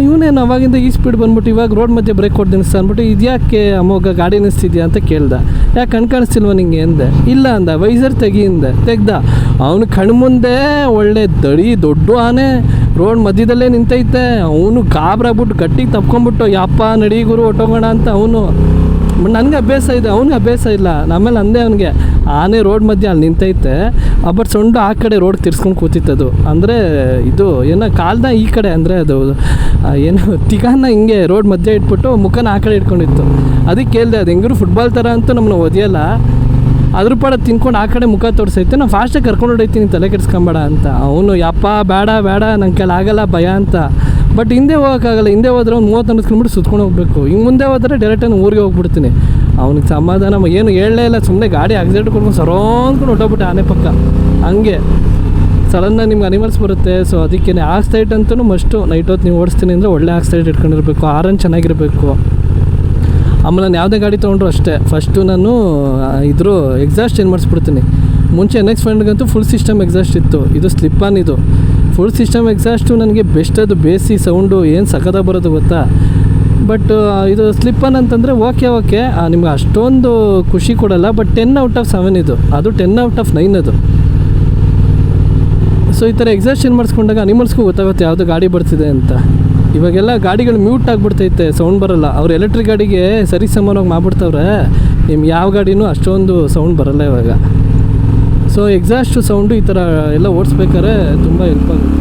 ಇವನೇನು ಅವಾಗಿಂದ ಈ ಸ್ಪೀಡ್ ಬಂದ್ಬಿಟ್ಟು ಇವಾಗ ರೋಡ್ ಮಧ್ಯೆ ಬ್ರೇಕ್ ಕೊಟ್ಟು ನಿಲ್ಲಿಸ್ತಾ ಅಂದ್ಬಿಟ್ಟು, ಇದ್ಯಾಕೆ ಅಮ್ಮೋಗ ಗಾಡಿ ನಿಲ್ಲಿಸ್ತಿದ್ಯಾ ಅಂತ ಕೇಳ್ದೆ. ಯಾಕೆ ಕಣ್ ಕಾಣಿಸ್ತಿಲ್ವ ನಿಂಗೆ ಅಂದೆ. ಇಲ್ಲ ಅಂದ. ವೈಸರ್ ತೆಗ್ದ. ಅವನು ಕಣ್ಮುಂದೆ ಒಳ್ಳೆ ದೊಡ್ಡ ಆನೆ ರೋಡ್ ಮಧ್ಯದಲ್ಲೇ ನಿಂತೈತೆ. ಅವನು ಗಾಬ್ರಾಗ್ಬಿಟ್ಟು ಗಟ್ಟಿಗೆ ತಪ್ಕೊಂಬಿಟ್ಟು, ಯಪ್ಪ ನಡಿ ಗುರು ಹೊಟ್ಟೋಗೋಣ ಅಂತ. ಅವನು ನನಗೆ ಅಭ್ಯಾಸ ಇದೆ, ಅವ್ನಿಗೆ ಅಭ್ಯಾಸ ಇಲ್ಲ. ಆಮೇಲೆ ಅಂದೆ ಅವನಿಗೆ, ಆನೆ ರೋಡ್ ಮಧ್ಯೆ ಅಲ್ಲಿ ನಿಂತೈತೆ, ಬಟ್ ಸೊಂಡು ಆ ಕಡೆ ರೋಡ್ ತಿರ್ಸ್ಕೊಂಡು ಕೂತಿತ್ತದು. ಅಂದರೆ ಇದು ಏನೋ ಕಾಲ್ನ ಈ ಕಡೆ, ಅಂದರೆ ಅದು ಏನು ತಿಗಾನ ಹಿಂಗೆ ರೋಡ್ ಮಧ್ಯೆ ಇಟ್ಬಿಟ್ಟು ಮುಖನ ಆ ಕಡೆ ಇಟ್ಕೊಂಡಿತ್ತು. ಅದಕ್ಕೆ ಕೇಳಿದೆ, ಅದು ಹೆಂಗರು ಫುಟ್ಬಾಲ್ ಥರ ಅಂತೂ ನಮ್ಮನ್ನ ಒದಿಯಲ್ಲ, ಅದ್ರ ಪಾಡ ತಿನ್ಕೊಂಡು ಆ ಕಡೆ ಮುಖ ತೋರಿಸೈತೆ, ನಾನು ಫಾಸ್ಟಾಗಿ ಕರ್ಕೊಂಡು ಹೊಡೈತೀನಿ, ತಲೆ ಕೆಡಿಸ್ಕೊಂಬೇಡ ಅಂತ. ಅವನು ಯಪ್ಪ ಬೇಡ ನಂಗೆ ಕೆಲ ಆಗಲ್ಲ, ಭಯ ಅಂತ. ಬಟ್ ಹಿಂದೆ ಹೋಗೋಕ್ಕಾಗಲ್ಲ, ಹಿಂದೆ ಹೋದ್ರೆ ಒಂದು 30 ಕಿಲೋಮೀಟ್ರ್ ಸುತ್ಕೊಂಡು ಹೋಗಬೇಕು. ಹಿಂಗೆ ಮುಂದೆ ಹೋದರೆ ಡೈರೆಕ್ಟಾಗಿ ಊರಿಗೆ ಹೋಗ್ಬಿಡ್ತೀನಿ. ಅವನಿಗೆ ಸಮಾಧಾನ ಏನು ಹೇಳಲೇ ಇಲ್ಲ, ಸುಮ್ಮನೆ ಗಾಡಿ ಆಕ್ಸಿಡೆಂಟ್ ಕೊಡ್ಕೊಂಡು ಸರೋಂದ್ಕೊಂಡು ಹೊಟ್ಟೋಗ್ಬಿಟ್ಟೆ ಆನೆ ಪಕ್ಕ. ಹಂಗೆ ಸಡನ್ನಾಗಿ ನಿಮ್ಗೆ ಅನಿಮಲ್ಸ್ ಬರುತ್ತೆ. ಸೊ ಅದಕ್ಕೆ ಆಕ್ಸೈಡ್ ಅಂತೂ ಮಸ್ಟು. ನೈಟ್ ಹೊತ್ತು ನೀವು ಓಡಿಸ್ತೀನಿ ಅಂದರೆ ಒಳ್ಳೆ ಆಕ್ಸೈಡ್ ಇಟ್ಕೊಂಡಿರಬೇಕು, ಆರನ್ ಚೆನ್ನಾಗಿರಬೇಕು. ಆಮೇಲೆ ನಾನು ಯಾವುದೇ ಗಾಡಿ ತೊಗೊಂಡ್ರು ಅಷ್ಟೇ, ಫಸ್ಟು ನಾನು ಇದ್ರ ಎಕ್ಸಾಸ್ಟ್ ಚೇಂಜ್ ಮಾಡಿಸ್ಬಿಡ್ತೀನಿ. ಮುಂಚೆ NX ಫ್ರೆಂಡ್ಗಂತೂ ಫುಲ್ ಸಿಸ್ಟಮ್ ಎಕ್ಸಾಸ್ಟ್ ಇತ್ತು, ಇದು ಸ್ಲಿಪ್ ಆನ್. ಇದು ಫುಲ್ ಸಿಸ್ಟಮ್ ಎಕ್ಸಾಸ್ಟು ನನಗೆ ಬೆಸ್ಟ್. ಅದು ಬೇಸಿ ಸೌಂಡು ಏನು ಸಖತ್ತಾಗಿ ಬರೋದು ಗೊತ್ತಾ. ಬಟ್ ಇದು ಸ್ಲಿಪ್ ಆನ್ ಅಂತಂದರೆ ಓಕೆ ನಿಮ್ಗೆ ಅಷ್ಟೊಂದು ಖುಷಿ ಕೊಡಲ್ಲ. ಬಟ್ 10 ಔಟ್ ಆಫ್ 7 ಇದು, ಅದು 10 ಔಟ್ ಆಫ್ 9 ಅದು. ಸೊ ಈ ಥರ ಎಕ್ಸಾಸ್ಟ್ ಚೇಂಜ್ ಮಾಡಿಸ್ಕೊಂಡಾಗ ಅನಿಮಲ್ಸ್ಗೂ ಗೊತ್ತಾಗುತ್ತೆ ಯಾವುದು ಗಾಡಿ ಬರ್ತಿದೆ ಅಂತ. ಇವಾಗೆಲ್ಲ ಗಾಡಿಗಳು ಮ್ಯೂಟ್ ಆಗಿಬಿಡ್ತೈತೆ, ಸೌಂಡ್ ಬರೋಲ್ಲ. ಅವ್ರು ಎಲೆಕ್ಟ್ರಿಕ್ ಗಾಡಿಗೆ ಸರಿ ಸಮಾನವಾಗಿ ಮಾಡ್ಬಿಡ್ತವ್ರೆ, ನಿಮ್ಗೆ ಯಾವ ಗಾಡಿನೂ ಅಷ್ಟೊಂದು ಸೌಂಡ್ ಬರೋಲ್ಲ ಇವಾಗ. ಸೊ ಎಕ್ಸಾಸ್ಟು ಸೌಂಡು ಈ ಥರ ಎಲ್ಲ ಓಡಿಸ್ಬೇಕಾದ್ರೆ ತುಂಬ ಹೆಲ್ಪ್ ಆಗುತ್ತೆ.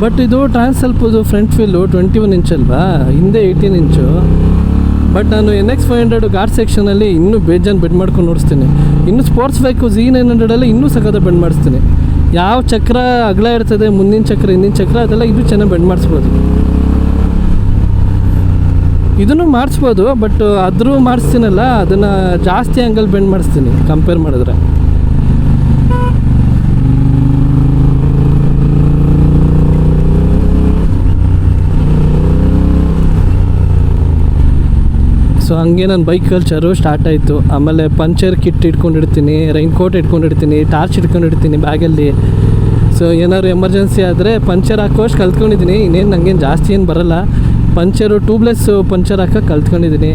ಬಟ್ ಇದು ಟ್ರಾನ್ಸ್ಅಲ್ಪದು ಫ್ರಂಟ್ ವೀಲು 21 ಇಂಚ್ ಅಲ್ವಾ, ಹಿಂದೆ 18 ಇಂಚು. ಬಟ್ ನಾನು NX 500 ಗಾರ್ಡ್ ಸೆಕ್ಷನಲ್ಲಿ ಇನ್ನೂ ಬೇಜಾನ್ ಬೆಂಡ್ ಮಾಡ್ಕೊಂಡು ನೋಡಿಸ್ತೀನಿ. ಇನ್ನು ಸ್ಪೋರ್ಟ್ಸ್ ಬೈಕು Z900 ಇನ್ನೂ ಸಖತ್ತ ಬೆಂಡ್ ಮಾಡಿಸ್ತೀನಿ. ಯಾವ ಚಕ್ರ ಅಗಲ ಇರ್ತದೆ, ಮುಂದಿನ ಚಕ್ರ ಹಿಂದಿನ ಚಕ್ರ, ಅದೆಲ್ಲ ಇದು ಚೆನ್ನಾಗಿ ಬೆಂಡ್ ಮಾಡಿಸ್ಬೋದು. ಇದನ್ನು ಮಾಡಿಸ್ಬೋದು, ಬಟ್ ಆದರೂ ಮಾಡಿಸ್ತೀನಲ್ಲ, ಅದನ್ನು ಜಾಸ್ತಿ ಆ್ಯಂಗಲ್ ಬೆಂಡ್ ಮಾಡಿಸ್ತೀನಿ ಕಂಪೇರ್ ಮಾಡಿದ್ರೆ. ಸೊ ಹಂಗೆ ನನ್ನ ಬೈಕ್ ಕಲ್ಚರು ಸ್ಟಾರ್ಟ್ ಆಯಿತು. ಆಮೇಲೆ ಪಂಚರ್ ಕಿಟ್ ಇಟ್ಕೊಂಡಿರ್ತೀನಿ, ರೈನ್ ಕೋಟ್ ಇಟ್ಕೊಂಡಿರ್ತೀನಿ, ಟಾರ್ಚ್ ಇಟ್ಕೊಂಡಿರ್ತೀನಿ ಬ್ಯಾಗಲ್ಲಿ. ಸೊ ಏನಾದ್ರು ಎಮರ್ಜೆನ್ಸಿ ಆದರೆ ಪಂಚರ್ ಹಾಕೋಷ್ಟು ಕಲ್ತ್ಕೊಂಡಿದ್ದೀನಿ. ಇನ್ನೇನು ನನಗೇನು ಜಾಸ್ತಿ ಏನು ಬರೋಲ್ಲ. ಪಂಚರು ಟ್ಯೂಬ್ಲೆಸ್ ಪಂಚರ್ ಹಾಕೋಕೆ ಕಲ್ತ್ಕೊಂಡಿದ್ದೀನಿ.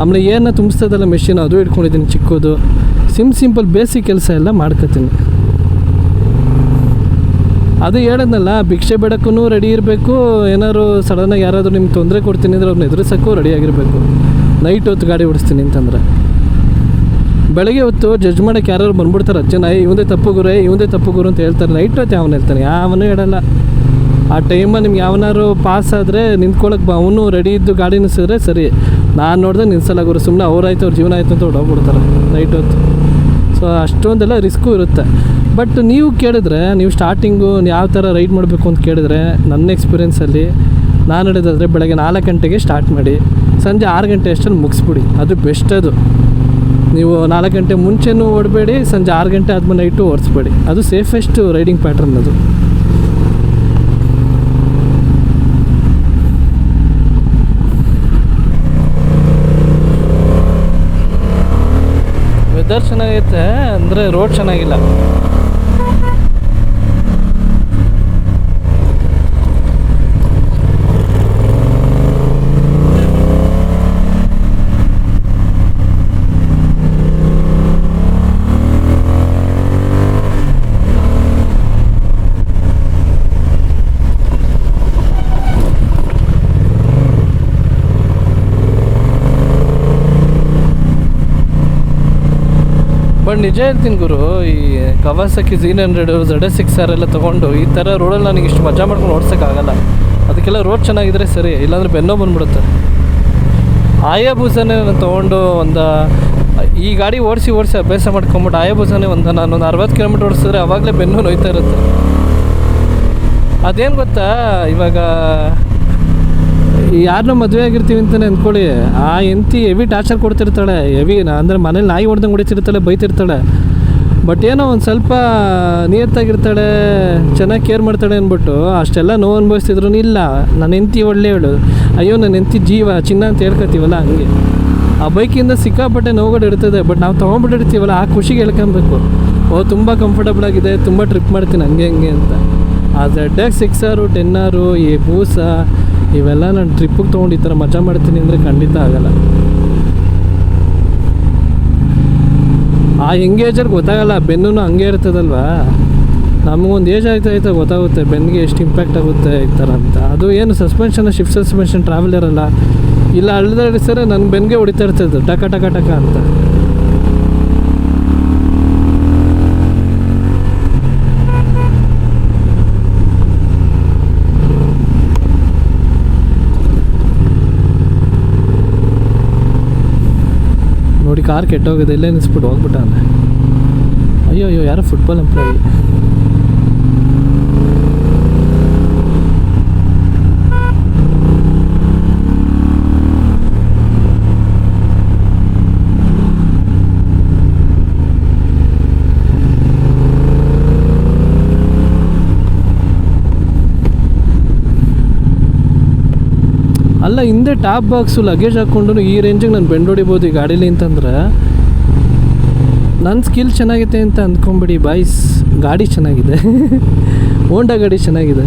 ಆಮೇಲೆ ಏನು ತುಂಬಿಸ್ತದಲ್ಲ ಮೆಷಿನ್, ಅದು ಇಟ್ಕೊಂಡಿದ್ದೀನಿ ಚಿಕ್ಕದು. ಸಿಂಪಲ್ ಬೇಸಿಕ್ ಕೆಲಸ ಎಲ್ಲ ಮಾಡ್ಕೊತೀನಿ. ಅದು ಹೇಳಿದ್ನಲ್ಲ, ಭಿಕ್ಷೆ ಬೇಡಕ್ಕೂ ರೆಡಿ ಇರಬೇಕು. ಏನಾದ್ರು ಸಡನ್ನಾಗಿ ಯಾರಾದರೂ ನಿಮ್ಗೆ ತೊಂದರೆ ಕೊಡ್ತೀನಿ ಅಂದರೆ ಅವ್ರನ್ನ ಎದುರಿಸೋಕ್ಕೂ ರೆಡಿಯಾಗಿರಬೇಕು. ನೈಟ್ ಹೊತ್ತು ಗಾಡಿ ಓಡಿಸ್ತೀನಿ ಅಂತಂದರೆ. ಬೆಳಗ್ಗೆ ಹೊತ್ತು ಜಡ್ಜ್ ಮಾಡೋಕ್ಕೆ ಯಾರು ಬಂದ್ಬಿಡ್ತಾರೆ, ಜನ ಇವಂದೇ ತಪ್ಪು ಗುರು ಅಂತ ಹೇಳ್ತಾರೆ. ನೈಟ್ ಹೊತ್ತು ಯಾವನು ಹೇಳ್ತಾನೆ, ಯಾವನೂ ಹೇಳಲ್ಲ. ಆ ಟೈಮಲ್ಲಿ ನಿಮ್ಗೆ ಯಾವನಾರು ಪಾಸ್ ಆದರೆ ನಿಂತ್ಕೊಳ್ಳೋಕೆ ಅವನು ರೆಡಿ ಇದ್ದು ಗಾಡಿ ನಿಲ್ಸಿದ್ರೆ ಸರಿ. ನಾನು ನೋಡಿದ್ರೆ ನಿಲ್ಸಲ್ಲ ಗುರು, ಸುಮ್ಮನೆ ಅವ್ರಾಯ್ತು ಅವ್ರ ಜೀವನ ಆಯಿತು ಅಂತ ಹೊಡೋಗ್ಬಿಡ್ತಾರೆ ನೈಟ್ ಹೊತ್ತು. ಸೊ ಅಷ್ಟೊಂದೆಲ್ಲ ರಿಸ್ಕು ಇರುತ್ತೆ. ಬಟ್ ನೀವು ಕೇಳಿದ್ರೆ, ನೀವು ಸ್ಟಾರ್ಟಿಂಗು ಯಾವ ಥರ ರೈಡ್ ಮಾಡಬೇಕು ಅಂತ ಕೇಳಿದ್ರೆ, ನನ್ನ ಎಕ್ಸ್ಪೀರಿಯೆನ್ಸಲ್ಲಿ ನಾನು ಹಿಡಿದಾದರೆ ಬೆಳಗ್ಗೆ 4 ಗಂಟೆಗೆ ಸ್ಟಾರ್ಟ್ ಮಾಡಿ ಸಂಜೆ 6 ಗಂಟೆ ಅಷ್ಟರಲ್ಲಿ ಮುಗಿಸ್ಬಿಡಿ. ಅದು ಬೆಸ್ಟ್. ಅದು ನೀವು 4 ಗಂಟೆ ಮುಂಚೆನೂ ಓಡಬೇಡಿ, ಸಂಜೆ 6 ಗಂಟೆ ಆದಮೇಲೆ ನೈಟು ಓಡಿಸ್ಬೇಡಿ. ಅದು ಸೇಫೆಸ್ಟ್ ರೈಡಿಂಗ್ ಪ್ಯಾಟ್ರನ್ ಅದು. ವೆದರ್ ಚೆನ್ನಾಗೈತೆ ಅಂದರೆ ರೋಡ್ ಚೆನ್ನಾಗಿಲ್ಲ. ಬಟ್ ನಿಜ ಹೇಳ್ತೀನಿ ಗುರು, ಈ ಕವಾಸಕಿ Z100 ZS6R ಎಲ್ಲ ತೊಗೊಂಡು ಈ ಥರ ರೋಡಲ್ಲಿ ನನಗೆ ಇಷ್ಟು ಮಜಾ ಮಾಡ್ಕೊಂಡು ಓಡ್ಸೋಕ್ಕಾಗಲ್ಲ. ಅದಕ್ಕೆಲ್ಲ ರೋಡ್ ಚೆನ್ನಾಗಿದ್ರೆ ಸರಿ, ಇಲ್ಲಾಂದರೆ ಬೆನ್ನೋ ಬಂದ್ಬಿಡುತ್ತೆ. ಆಯಾಬೂಸನೇ ನಾನು ತೊಗೊಂಡು ಈ ಗಾಡಿ ಓಡಿಸಿ ಅಭ್ಯಾಸ ಮಾಡ್ಕೊಂಬಿಟ್ಟು ಆಯಾಬೂಸನೇ ನಾನೊಂದು 60 ಕಿಲೋಮೀಟ್ರ್ ಓಡಿಸಿದ್ರೆ ಆವಾಗಲೇ ಬೆನ್ನು ನೋಯ್ತಾ ಇರುತ್ತೆ. ಅದೇನು ಗೊತ್ತಾ, ಇವಾಗ ಯಾರನ್ನೋ ಮದುವೆ ಆಗಿರ್ತೀವಿ ಅಂತಲೇ ಅಂದ್ಕೊಳ್ಳಿ, ಆ ಹೆಂಡತಿ ಹೆವಿ ಟಾರ್ಚರ್ ಕೊಡ್ತಿರ್ತಾಳೆ. ಅಂದರೆ ಮನೇಲಿ ನಾಯಿ ಹೊಡೆದಂಗೆ ಹೊಡಿತಿರ್ತಾಳೆ, ಬೈತಿರ್ತಾಳೆ. ಬಟ್ ಏನೋ ಒಂದು ಸ್ವಲ್ಪ ನಿಯತ್ತಾಗಿರ್ತಾಳೆ, ಚೆನ್ನಾಗಿ ಕೇರ್ ಮಾಡ್ತಾಳೆ ಅಂದ್ಬಿಟ್ಟು ಅಷ್ಟೆಲ್ಲ ನೋವು ಅನುಭವಿಸ್ತಿದ್ರು ಇಲ್ಲ ನನ್ನ ಹೆಂಡತಿ ಒಳ್ಳೆಯವಳು, ಅಯ್ಯೋ ನನ್ನ ಹೆಂಡತಿ ಜೀವ ಚಿನ್ನ ಅಂತ ಹೇಳ್ಕೊತೀವಲ್ಲ ಹಂಗೆ. ಆ ಬೈಕಿಂದ ಸಿಕ್ಕಾಪಟ್ಟೆ ನೋವುಗಳು ಇರ್ತದೆ. ಬಟ್ ನಾವು ತೊಗೊಂಡ್ಬಿಟ್ಟಿರ್ತೀವಲ್ಲ, ಆ ಖುಷಿಗೆ ಹೇಳ್ಕೊಬೇಕು, ತುಂಬ ಕಂಫರ್ಟಬಲ್ ಆಗಿದೆ, ತುಂಬ ಟ್ರಿಪ್ ಮಾಡ್ತೀನಿ ಹಂಗೆ ಅಂತ. ಆ ZX6R 10R ಈ ಬೂಸ ಇವೆಲ್ಲ ನಾನು ಟ್ರಿಪ್ಪಿಗೆ ತೊಗೊಂಡು ಈ ಥರ ಮಜಾ ಮಾಡ್ತೀನಿ ಅಂದರೆ ಖಂಡಿತ ಆಗಲ್ಲ. ಆ ಎಂಗೇಜರ್ಗೆ ಗೊತ್ತಾಗಲ್ಲ, ಬೆನ್ನೂ ಹಂಗೆ ಇರ್ತದಲ್ವ. ನಮಗೊಂದು ಏಜ್ ಆಯ್ತಾ ಗೊತ್ತಾಗುತ್ತೆ ಬೆನ್ನಿಗೆ ಎಷ್ಟು ಇಂಪ್ಯಾಕ್ಟ್ ಆಗುತ್ತೆ ಈ ಥರ ಅಂತ. ಅದು ಏನು ಶಿಫ್ಟ್ ಸಸ್ಪೆನ್ಷನ್ ಟ್ರಾವೆಲರ್ ಅಲ್ಲ, ಇಲ್ಲ ಅಳ್ದಾಡಿಸಿದ್ರೆ ನನ್ನ ಬೆನ್ನಿಗೆ ಹೊಡಿತಾ ಇರ್ತದೆ ಟಕ ಅಂತ. ನೋಡಿ ಕಾರ್ ಕೆಟ್ಟೋಗಿದೆ, ಇಲ್ಲೇ ನಿಲ್ಸ್ಬಿಟ್ಟು ಹೋಗ್ಬಿಟ್ಟಾನೆ. ಅಯ್ಯೋ ಯಾರೋ ಫುಟ್ಬಾಲ್ ಎಂಪ್ಲಾಯಿ. ಅಲ್ಲ, ಹಿಂದೆ ಟಾಪ್ ಬಾಕ್ಸು ಲಗೇಜ್ ಹಾಕ್ಕೊಂಡು ಈ ರೇಂಜಿಗೆ ನಾನು ಬೆಂಡ್ ಹೊಡಿಬೋದು ಈ ಗಾಡೀಲಿ ಅಂತಂದ್ರೆ ನನ್ನ ಸ್ಕಿಲ್ ಚೆನ್ನಾಗೈತೆ ಅಂತ ಅಂದ್ಕೊಂಬಿಡಿ ಬಾಯ್ಸ್. ಗಾಡಿ ಚೆನ್ನಾಗಿದೆ, ಹೋಂಡಾ ಗಾಡಿ ಚೆನ್ನಾಗಿದೆ.